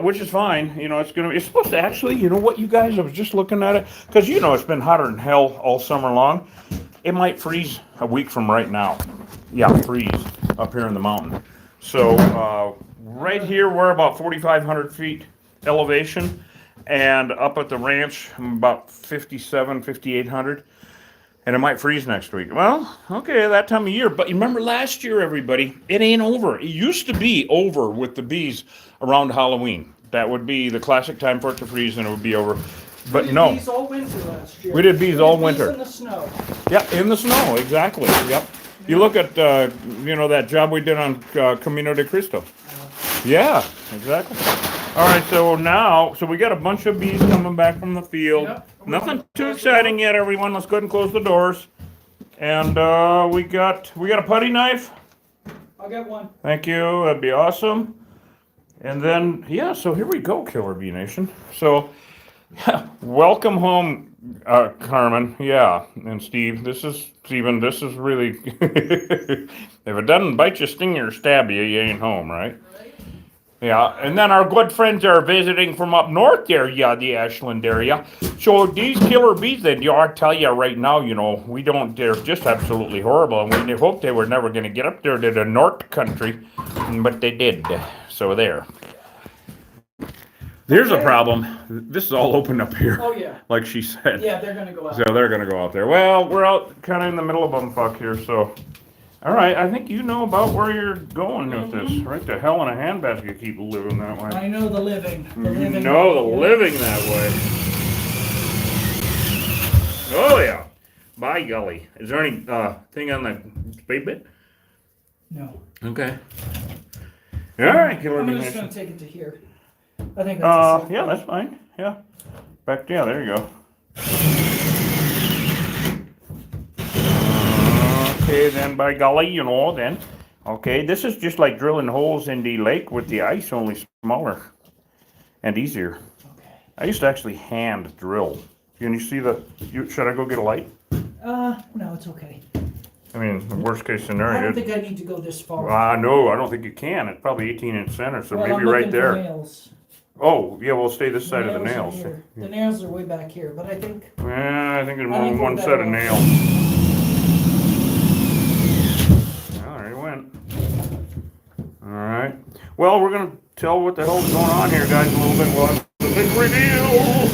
which is fine. You know, it's supposed to actually. You know what, you guys? I was just looking at it because you know it's been hotter than hell all summer long. It might freeze a week from right now. Yeah, freeze up here in the mountain. So right here we're about 4,500 feet elevation, and up at the ranch I'm about 5,800. And it might freeze next week. Well, okay, that time of year. But you remember last year, everybody, it ain't over. It used to be over with the bees around Halloween. That would be the classic time for it to freeze, and it would be over. But We did no, bees all winter last year. we did bees all winter. In the snow. Yeah, in the snow, exactly. Yep. You look at, you know, that job we did on Camino de Cristo. Yeah, exactly. All right, so now, we got a bunch of bees coming back from the field. Yep. Nothing too exciting yet, everyone. Let's go ahead and close the doors. And we got a putty knife. I'll get one. Thank you. That'd be awesome. And then, yeah, so here we go, Killer Bee Nation. So, welcome home, Carmen. Yeah, and Steve. This is really. If it doesn't bite you, sting you, or stab you, you ain't home, right? Yeah, and then our good friends are visiting from up north there, yeah, the Ashland area. So these killer bees, then, I tell you right now, you know, they're just absolutely horrible, and we hoped they were never going to get up there to the North Country, but they did. So there. There's a problem. This is all open up here, Oh yeah. like she said. Yeah, they're gonna go out. So they're going to go out there. Well, we're out kind of in the middle of bumfuck here, so. All right, I think you know about where you're going with this. Right to hell in a handbasket, you keep living that way. I know the living. The You living. know the living that way. Oh yeah. By golly. Is there any thing on the speed bit? No. Okay. All right, Killer I'm Bee just gonna Nation. take it to here. I think that's. a safe Yeah, one. that's fine. Yeah. Back, yeah, there you go. Okay, then by golly, you know, then. Okay, this is just like drilling holes in the lake with the ice, only smaller and easier. Okay. I used to actually hand drill. Can you see should I go get a light? No, it's okay. I mean, the worst case I scenario. don't think I need to go this far. No, I don't think you can. It's probably 18-inch center, so Well, maybe I'm right looking for there. nails. Oh, yeah, we'll stay this The side of the are nails. here. The nails are way back here, but I think I think there's I more think than we're one better set of off. nails. Well, there you went. All right. Well, we're gonna tell what the hell's going on here, guys, a little bit. We'll have the big reveal.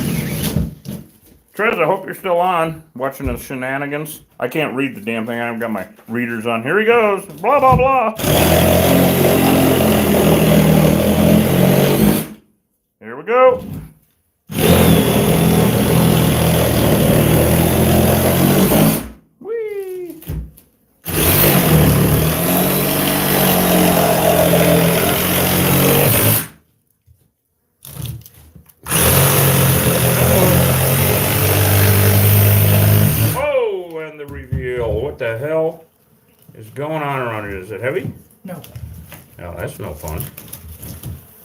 Trez, I hope you're still on, watching the shenanigans. I can't read the damn thing. I haven't got my readers on. Here he goes. Blah, blah, blah. Here we go. Whee! Oh, and the reveal. What the hell is going on around here? Is it heavy? no. Oh, that's no fun.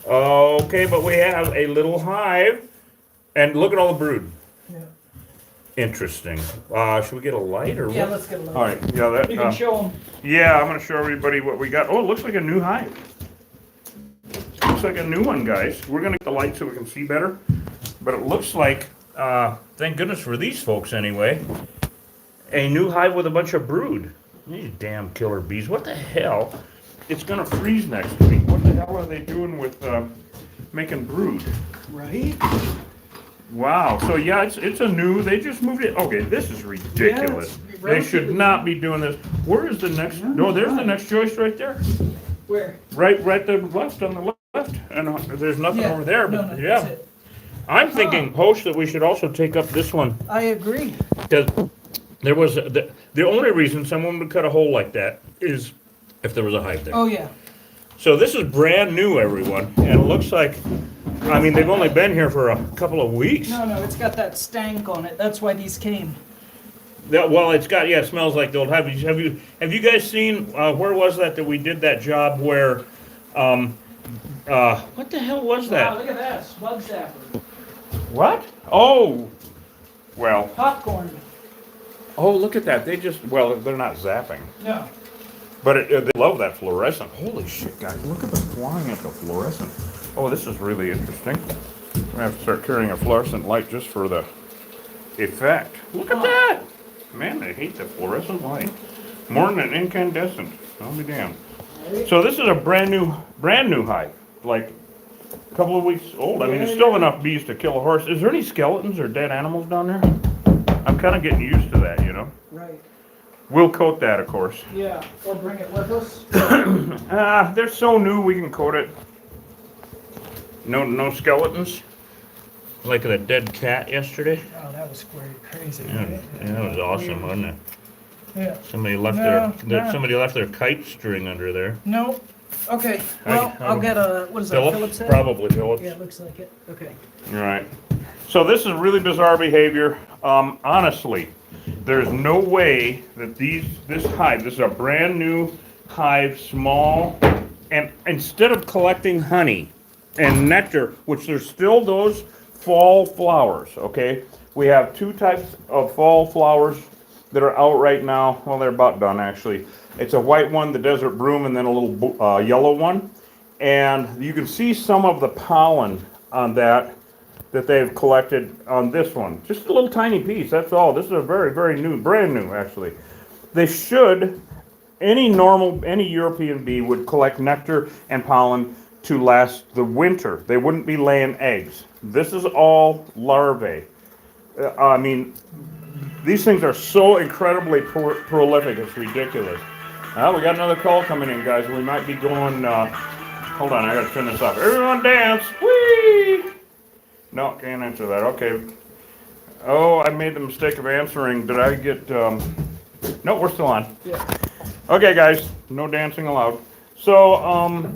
Okay, but we have a little hive. And look at all the brood. Yeah. Interesting. Should we get a light or Yeah, what? let's get a look. All right. Yeah, that. You can show them. Yeah, I'm gonna show everybody what we got. Oh, it looks like a new hive. Looks like a new one, guys. We're gonna get the light so we can see better. But it looks like, thank goodness for these folks anyway, a new hive with a bunch of brood. These damn killer bees. What the hell? It's gonna freeze next week. What the hell are they doing with making brood? Right? Wow. So yeah, it's a new. They just moved it. Okay, this is ridiculous. Yeah, it's They should not be doing this. Where is the next? No, there's the next choice right there. Where? Right the left on the left, and there's nothing over there. No, But no, yeah, that's it. I'm thinking post that we should also take up this one I agree. because there was the only reason someone would cut a hole like that is if there was a hive there. Oh yeah. So this is brand new, everyone, and it looks like. I mean, they've only been here for a couple of weeks. No, it's got that stank on it. That's why these came. Well, it's got it smells like the old hive. Have you guys seen where was that we did that job where what the hell was Wow, that? look at that. Bug zapper. What? Oh, well. Popcorn. Oh, look at that. They're not zapping, No. but they love that fluorescent. Holy shit, guys! Look at the flying at the fluorescent. Oh, this is really interesting. I'm gonna have to start carrying a fluorescent light just for the effect. Look at that! Man, I hate the fluorescent light. More than an incandescent. I'll be damned. So this is a brand new hive. Like a couple of weeks old. I mean, it's still enough bees to kill a horse. Is there any skeletons or dead animals down there? I'm kind of getting used to that, you know. Right. We'll coat that, of course. Yeah. Or bring it with us. They're so new, we can coat it. No skeletons. Like a dead cat yesterday. Oh, that was crazy. Yeah, that was awesome, wasn't it? Yeah. Somebody left No. somebody left their kite string under there. No. Okay. Well, I'll get a what is that? Phillips head? Probably Phillips. Yeah, it looks like it. Okay. All right. So this is really bizarre behavior. Honestly, there's no way that this hive, this is a brand new hive, small, and instead of collecting honey and nectar, which there's still those fall flowers, okay? We have two types of fall flowers that are out right now. Well, they're about done actually. It's a white one, the desert broom, and then a little yellow one. And you can see some of the pollen on that they've collected on this one. Just a little tiny piece, that's all. This is a very, very new, brand new actually. They should, any European bee would collect nectar and pollen to last the winter. They wouldn't be laying eggs. This is all larvae. I mean, these things are so incredibly prolific, it's ridiculous. Well, we got another call coming in, guys. We might be going, hold on, I gotta turn this off. Everyone dance, whee! No, can't answer that, okay. Oh, I made the mistake of answering. Did I get, no, we're still on. Yeah. Okay, guys, no dancing allowed. So,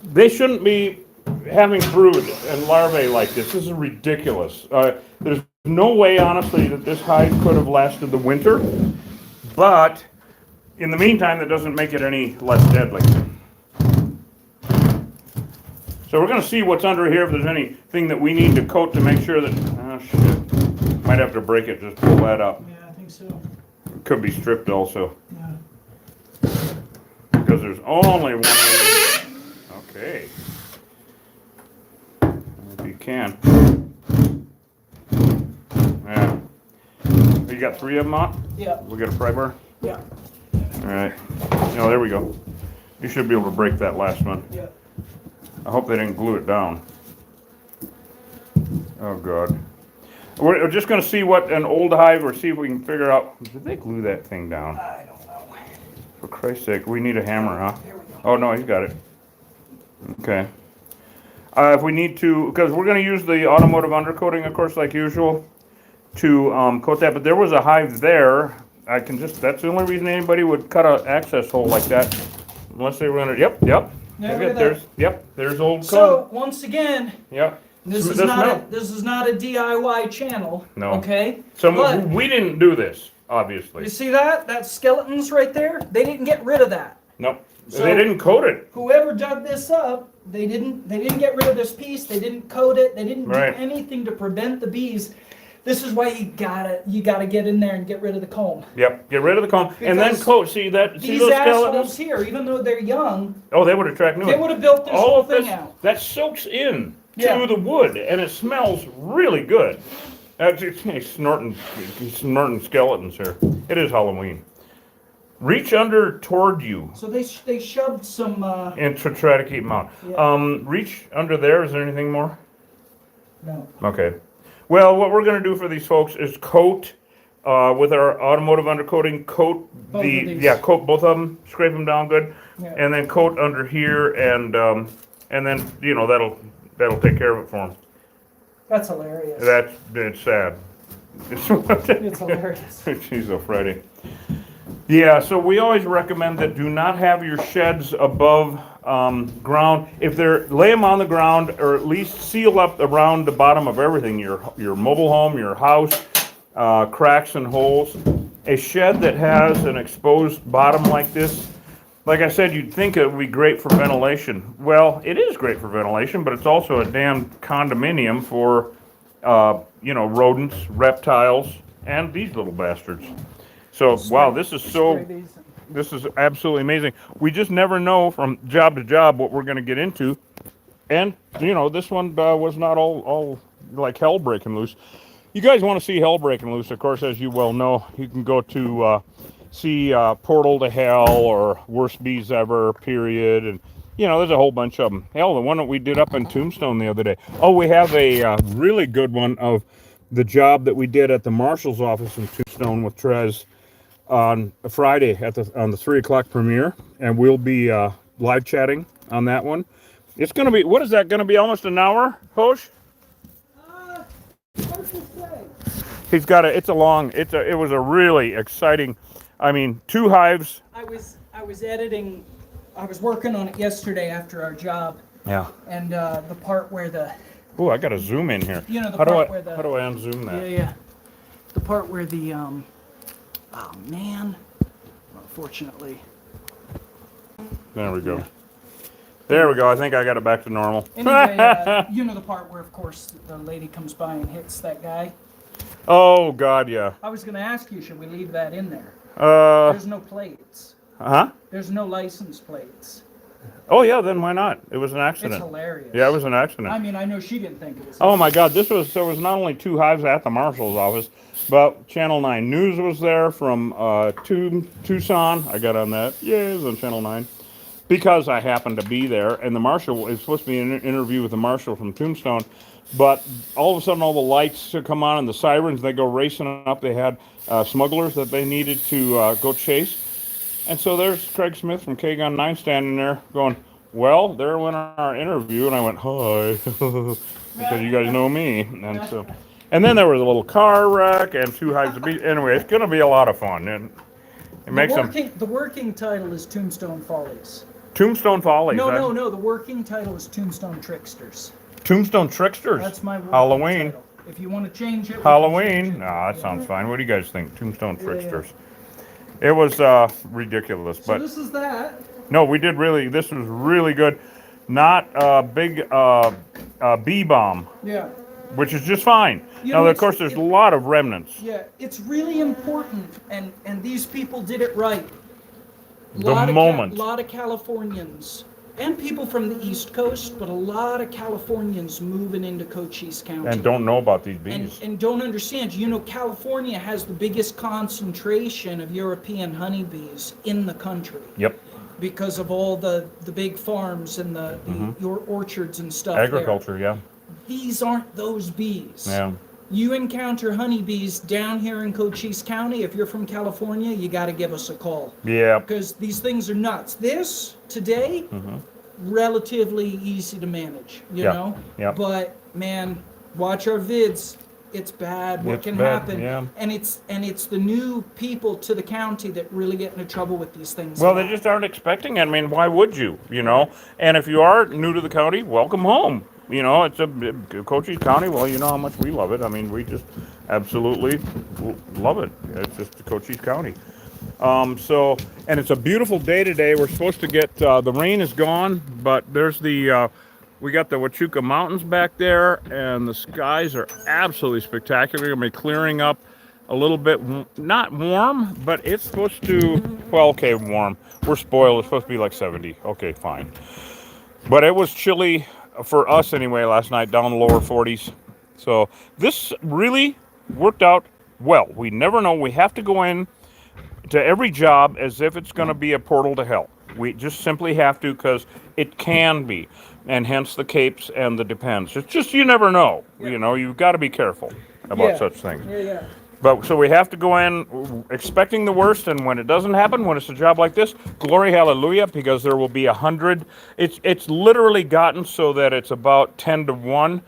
they shouldn't be having brood and larvae like this. This is ridiculous. There's no way, honestly, that this hive could have lasted the winter, but in the meantime, that doesn't make it any less deadly. So we're going to see what's under here, if there's anything that we need to coat to make sure that, oh shit, might have to break it, just pull that up. Yeah, I think so. Could be stripped also. Yeah. because there's only one way. Okay. If you can. Yeah. You got 3 of them on? Yeah. We got a pry bar? Yeah. Alright. No, there we go. You should be able to break that last one. Yeah. I hope they didn't glue it down. Oh God. We're just going to see what an old hive, or see if we can figure out. Did they glue that thing down? I don't know. For Christ's sake, we need a hammer, huh? Here we go. Oh no, he's got it. Okay. If we need to, because we're going to use the automotive undercoating, of course, like usual, to coat that. But there was a hive there. I can just, that's the only reason anybody would cut an access hole like that. Unless they were going to, yep. Yeah, look at There's, yep, there's old So code. once again, Yep. this is This not no. this is not a DIY channel. No. Okay. So But we didn't do this, obviously. you see that? That's skeletons right there. They didn't get rid of that. Nope. So- They didn't coat it. Whoever dug this up, they didn't get rid of this piece. They didn't coat it. They didn't Right. do anything to prevent the bees. This is why you gotta get in there and get rid of the comb. Yep. Get rid of the comb and then Because coat. See that? See These those assholes skeletons? here, even though they're young, Oh, they would attract new they ones. would have built this All whole of this thing out. that soaks in Yeah. to the wood, and it smells really good. He's snorting skeletons here. It is Halloween. Reach under toward you So they shoved some. and to try to keep them out. Yeah. Reach under there. Is there anything more? No. Okay. Well, what we're going to do for these folks is coat with our automotive undercoating. Coat Both of these. coat both of them. Scrape them down good, Yeah. and then coat under here, and then that'll take care of it for them. That's hilarious. It's sad. It's hilarious. Jeez, oh Friday. Yeah, so we always recommend that do not have your sheds above ground. If they're, lay them on the ground, or at least seal up around the bottom of everything, your mobile home, your house, cracks and holes. A shed that has an exposed bottom like this, like I said, you'd think it would be great for ventilation. Well, it is great for ventilation, but it's also a damn condominium for, rodents, reptiles, and these little bastards. So, wow, this is absolutely amazing. We just never know from job to job what we're going to get into. And, this one was not all like hell breaking loose. You guys want to see hell breaking loose, of course, as you well know, you can go to see Portal to Hell or Worst Bees Ever, period. And, there's a whole bunch of them. Hell, the one that we did up in Tombstone the other day. Oh, we have a really good one of the job that we did at the marshal's office in Tombstone with Trez on Friday on the 3 o'clock premiere, and we'll be live chatting on that one. It's going to be, what is that going to be, almost an hour, Hosh? Hard to say. He's got it was a really exciting, 2 hives. I was editing. I was working on it yesterday after our job, Yeah. and the part where the Oh, I got to zoom in here. the How do part where the I unzoom that? yeah the part where the oh man, unfortunately. There we go. There we go. I think I got it back to normal. Anyway, the part where, of course, the lady comes by and hits that guy. Oh God, yeah. I was going to ask you, should we leave that in there? There's no plates. Huh? There's no license plates. Oh yeah, then why not? It was an It's accident. hilarious. Yeah, it was an accident. I know she didn't think it was. Oh my God, there was not only 2 hives at the marshal's office, but Channel 9 News was there from Tucson. I got on that. Yeah, it was on Channel 9. Because I happened to be there, and the marshal, is supposed to be an interview with the marshal from Tombstone, but all of a sudden all the lights come on and the sirens, they go racing up. They had smugglers that they needed to go chase. And so there's Craig Smith from K-Gun 9 standing there going, well, there went our interview. And I went, hi, because you guys know me. And then there was a little car wreck and 2 hives of bees. Anyway, it's going to be a lot of fun. And it makes The working title is Tombstone Follies. Tombstone Follies. No. The working title is Tombstone Tricksters. Tombstone Tricksters. That's my working Halloween. title. If you want to change it. we can Halloween. change it. No, that sounds fine. What do you guys think? Tombstone Tricksters. It was ridiculous, So but this is that. no, this was really good. Not a big bee bomb, Yeah. which is just fine. You Now, know, of course, there's a lot of remnants. Yeah. It's really important, and these people did it right. The moment. A lot of Californians and people from the East Coast, but a lot of Californians moving into Cochise County. And don't know about these bees. And don't understand. You know, California has the biggest concentration of European honeybees in the country. Yep. Because of all the big farms and the your orchards and stuff. Agriculture, yeah. These aren't those bees. Yeah. You encounter honeybees down here in Cochise County. If you're from California, you got to give us a call. Yeah. Because these things are nuts. This, today, relatively easy to manage, you Yeah, know? yeah. But, man, watch our vids. It's bad what It's can bad, happen. yeah. And it's the new people to the county that really get into trouble with these things. Well, they just aren't expecting it. I mean, why would you? You know? And if you are new to the county, welcome home. You know, it's a Cochise County. Well, you know how much we love it. I mean, we just absolutely love it. It's just the Cochise County. So, and it's a beautiful day today. We're supposed to get the rain is gone, but there's the we got the Huachuca Mountains back there, and the skies are absolutely spectacular. We're gonna be clearing up a little bit, not warm, but it's supposed to. Well, okay, warm. We're spoiled. It's supposed to be like 70. Okay, fine. But it was chilly for us anyway last night, down the lower 40s. So this really worked out well. We never know. We have to go in to every job as if it's going to be a portal to hell. We just simply have to, because it can be, and hence the capes and the depends. It's just, you never know. You know, you've got to be careful about such things. Yeah. But so we have to go in expecting the worst, and when it doesn't happen, when it's a job like this, glory hallelujah, because there will be 100. It's literally gotten so that it's about 10 to 1,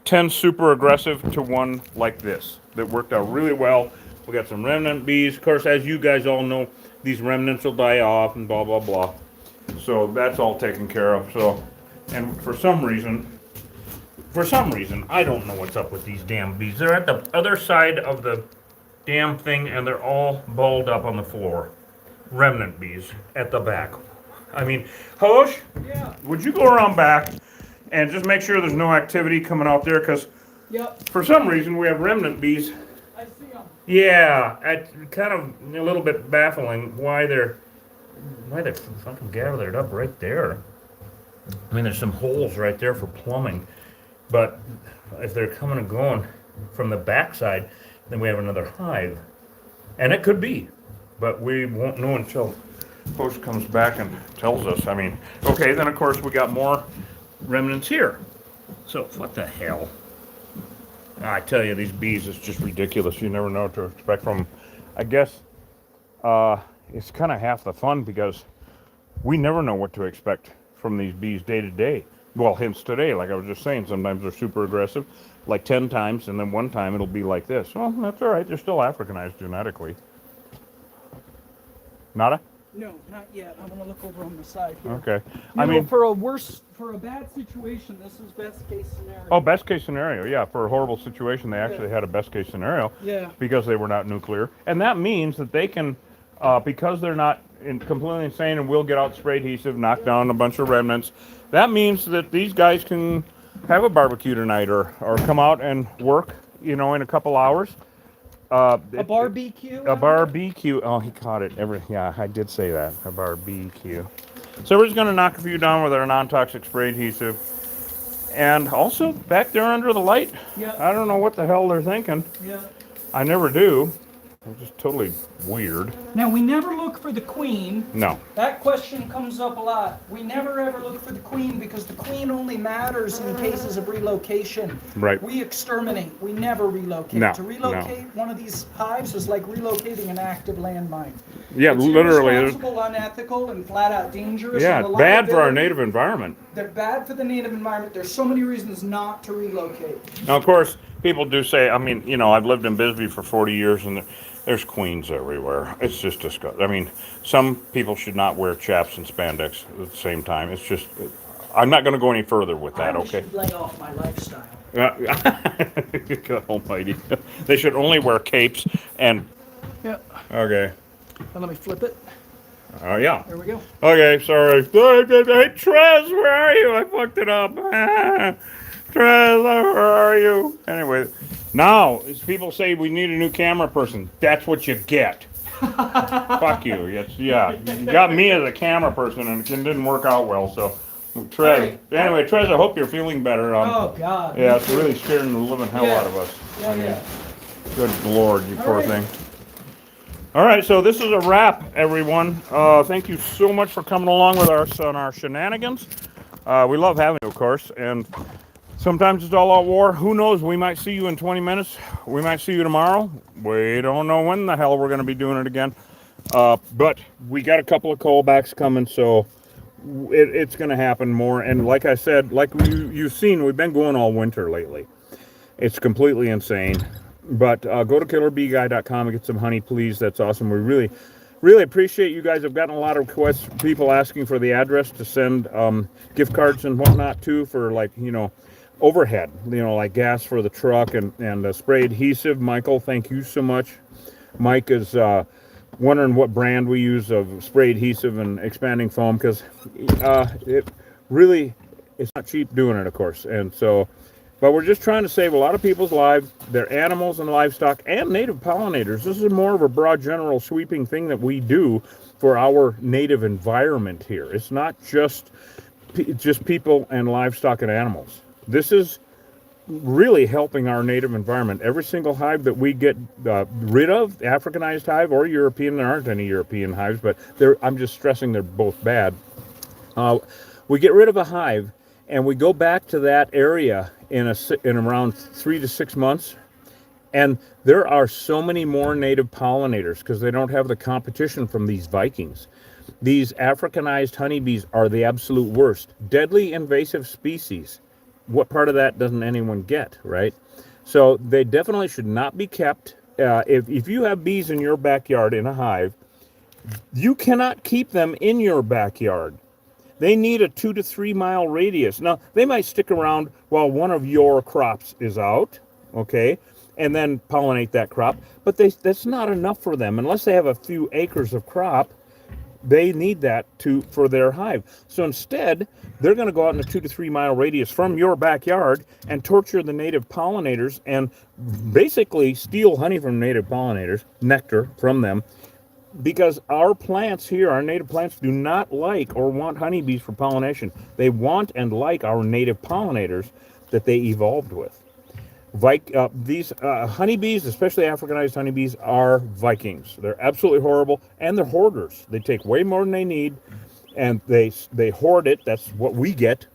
10 super aggressive to 1 like this. That worked out really well. We got some remnant bees. Of course, as you guys all know, these remnants will die off and blah, blah, blah. So that's all taken care of. So, and for some reason, I don't know what's up with these damn bees. They're at the other side of the damn thing, and they're all balled up on the floor. Remnant bees at the back. I mean, Hosh, would you go around back and just make sure there's no activity coming out there? Because for some reason we have remnant bees. I see them. Yeah, it's kind of a little bit baffling why they're fucking gathered up right there. I mean, there's some holes right there for plumbing, but if they're coming and going from the backside, then we have another hive, and it could be, but we won't know until Post comes back and tells us. I mean, okay, then of course we got more remnants here. So what the hell? I tell you, these bees is just ridiculous. You never know what to expect from them. I guess it's kind of half the fun, because we never know what to expect from these bees day to day. Well, hence today, like I was just saying, sometimes they're super aggressive, like 10 times, and then one time it'll be like this. Well, that's all right. They're still Africanized genetically. Nada? No, not yet. I'm gonna look over on the side here. Okay. I mean, for a bad situation, this is best case scenario. Oh, best case scenario, yeah. For a horrible situation, they actually had a best case scenario. Yeah. Because they were not nuclear. And that means that they can, because they're not completely insane and will get out spray adhesive, knock down a bunch of remnants, that means that these guys can have a barbecue tonight, or come out and work, you know, in a couple hours. A barbecue? A barbecue. Oh, he caught it. Yeah, I did say that. A barbecue. So we're just going to knock a few down with our non-toxic spray adhesive. And also, back there under the light, I don't know what the hell they're thinking. Yeah. I never do. It's just totally weird. Now, we never look for the queen. No. That question comes up a lot. We never ever look for the queen, because the queen only matters in cases of relocation. Right. We exterminate. We never relocate. No, To relocate one of these hives is like relocating an active landmine. Yeah, It's literally. irresponsible, unethical, and flat out dangerous. Yeah, and it's bad for our liability- native environment. They're bad for the native environment. There's so many reasons not to relocate. Now, of course, people do say, I mean, you know, I've lived in Bisbee for 40 years, and there's queens everywhere. It's just disgusting. I mean, some people should not wear chaps and spandex at the same time. It's just, I'm not going to go any further with that, I okay? should lay off my lifestyle. God almighty. They should only wear capes and, Yeah. okay. Now let me flip it. Oh, yeah. There we go. Okay, sorry. Hey, Trez, where are you? I fucked it up. Trez, where are you? Anyway, now, as people say we need a new camera person, that's what you get. Fuck you. Yeah. You got me as a camera person and it didn't work out well, so. Trez. Anyway, Trez, I hope you're feeling better. Oh God. Yeah, it's really scaring the living hell out of us. Yeah. Good Lord, you poor right. thing. All right, so this is a wrap, everyone. Thank you so much for coming along with us on our shenanigans. We love having you, of course, and sometimes it's all out war. Who knows? We might see you in 20 minutes. We might see you tomorrow. We don't know when the hell we're going to be doing it again. But we got a couple of callbacks coming, so it's going to happen more. And like I said, like you've seen, we've been going all winter lately. It's completely insane. But go to killerbeeguy.com and get some honey, please. That's awesome. We really appreciate you guys. I've gotten a lot of requests, people asking for the address to send gift cards and whatnot too, for like, overhead, like gas for the truck and spray adhesive. Michael, thank you so much. Mike is wondering what brand we use of spray adhesive and expanding foam, because it's not cheap doing it, of course. And so, but we're just trying to save a lot of people's lives, their animals and livestock, and native pollinators. This is more of a broad, general, sweeping thing that we do for our native environment here. It's not just people and livestock and animals. This is really helping our native environment. Every single hive that we get rid of, Africanized hive or European, there aren't any European hives, but I'm just stressing they're both bad. We get rid of a hive and we go back to that area in around 3 to 6 months, and there are so many more native pollinators because they don't have the competition from these Vikings. These Africanized honeybees are the absolute worst. Deadly invasive species. What part of that doesn't anyone get, right? So they definitely should not be kept. If you have bees in your backyard in a hive, you cannot keep them in your backyard. They need a 2 to 3 mile radius. Now, they might stick around while one of your crops is out, okay, and then pollinate that crop, but that's not enough for them. Unless they have a few acres of crop, they need that for their hive. So instead, they're going to go out in a 2 to 3 mile radius from your backyard and torture the native pollinators and basically steal honey from native pollinators, nectar from them, because our plants here, our native plants, do not like or want honeybees for pollination. They want and like our native pollinators that they evolved with. These honeybees, especially Africanized honeybees, are Vikings. They're absolutely horrible, and they're hoarders. They take way more than they need, and they hoard it. That's what we get.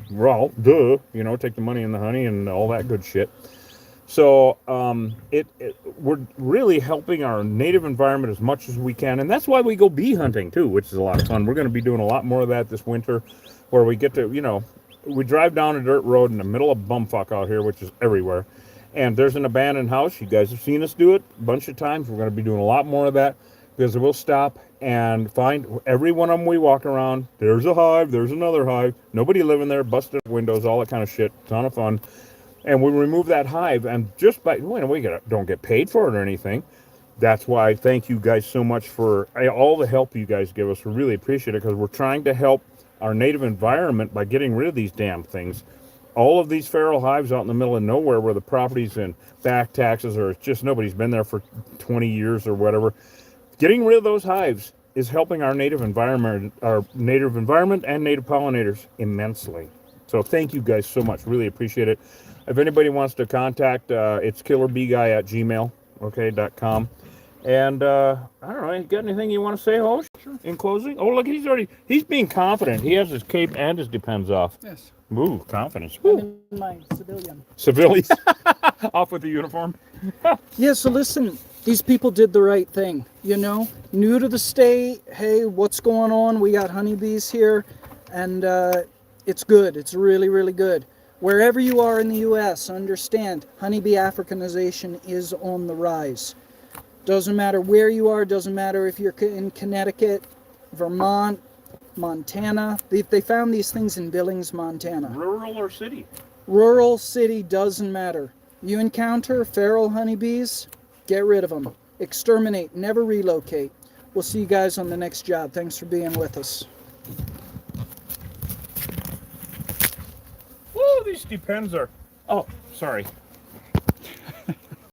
Well, duh, take the money and the honey and all that good shit. So we're really helping our native environment as much as we can, and that's why we go bee hunting too, which is a lot of fun. We're going to be doing a lot more of that this winter, where we get to, we drive down a dirt road in the middle of bumfuck out here, which is everywhere, and there's an abandoned house. You guys have seen us do it a bunch of times. We're going to be doing a lot more of that, because we'll stop and find every one of them we walk around. There's a hive, there's another hive, nobody living there, busted windows, all that kind of shit, ton of fun. And we remove that hive, and just by, we don't get paid for it or anything. That's why thank you guys so much for all the help you guys give us. We really appreciate it, because we're trying to help our native environment by getting rid of these damn things. All of these feral hives out in the middle of nowhere, where the property's in back taxes, or it's just nobody's been there for 20 years or whatever. Getting rid of those hives is helping our native environment and native pollinators immensely. So thank you guys so much. Really appreciate it. If anybody wants to contact, it's killerbeeguy@gmail.com. And I don't know, you got anything you want to say, Hosh? Sure. In closing? Oh, look, he's being confident. He has his cape and his Depends off. Yes. Ooh, confidence. I'm in my civilian. Civilians. Off with the uniform. Yeah, so listen, these people did the right thing, New to the state, hey, what's going on? We got honeybees here, and it's good. It's really, really good. Wherever you are in the U.S., understand, honeybee Africanization is on the rise. Doesn't matter where you are, doesn't matter if you're in Connecticut, Vermont, Montana. They found these things in Billings, Montana. Rural or city? Rural, city, doesn't matter. You encounter feral honeybees, get rid of them. Exterminate, never relocate. We'll see you guys on the next job. Thanks for being with us. Woo, these Depends are... Oh, sorry.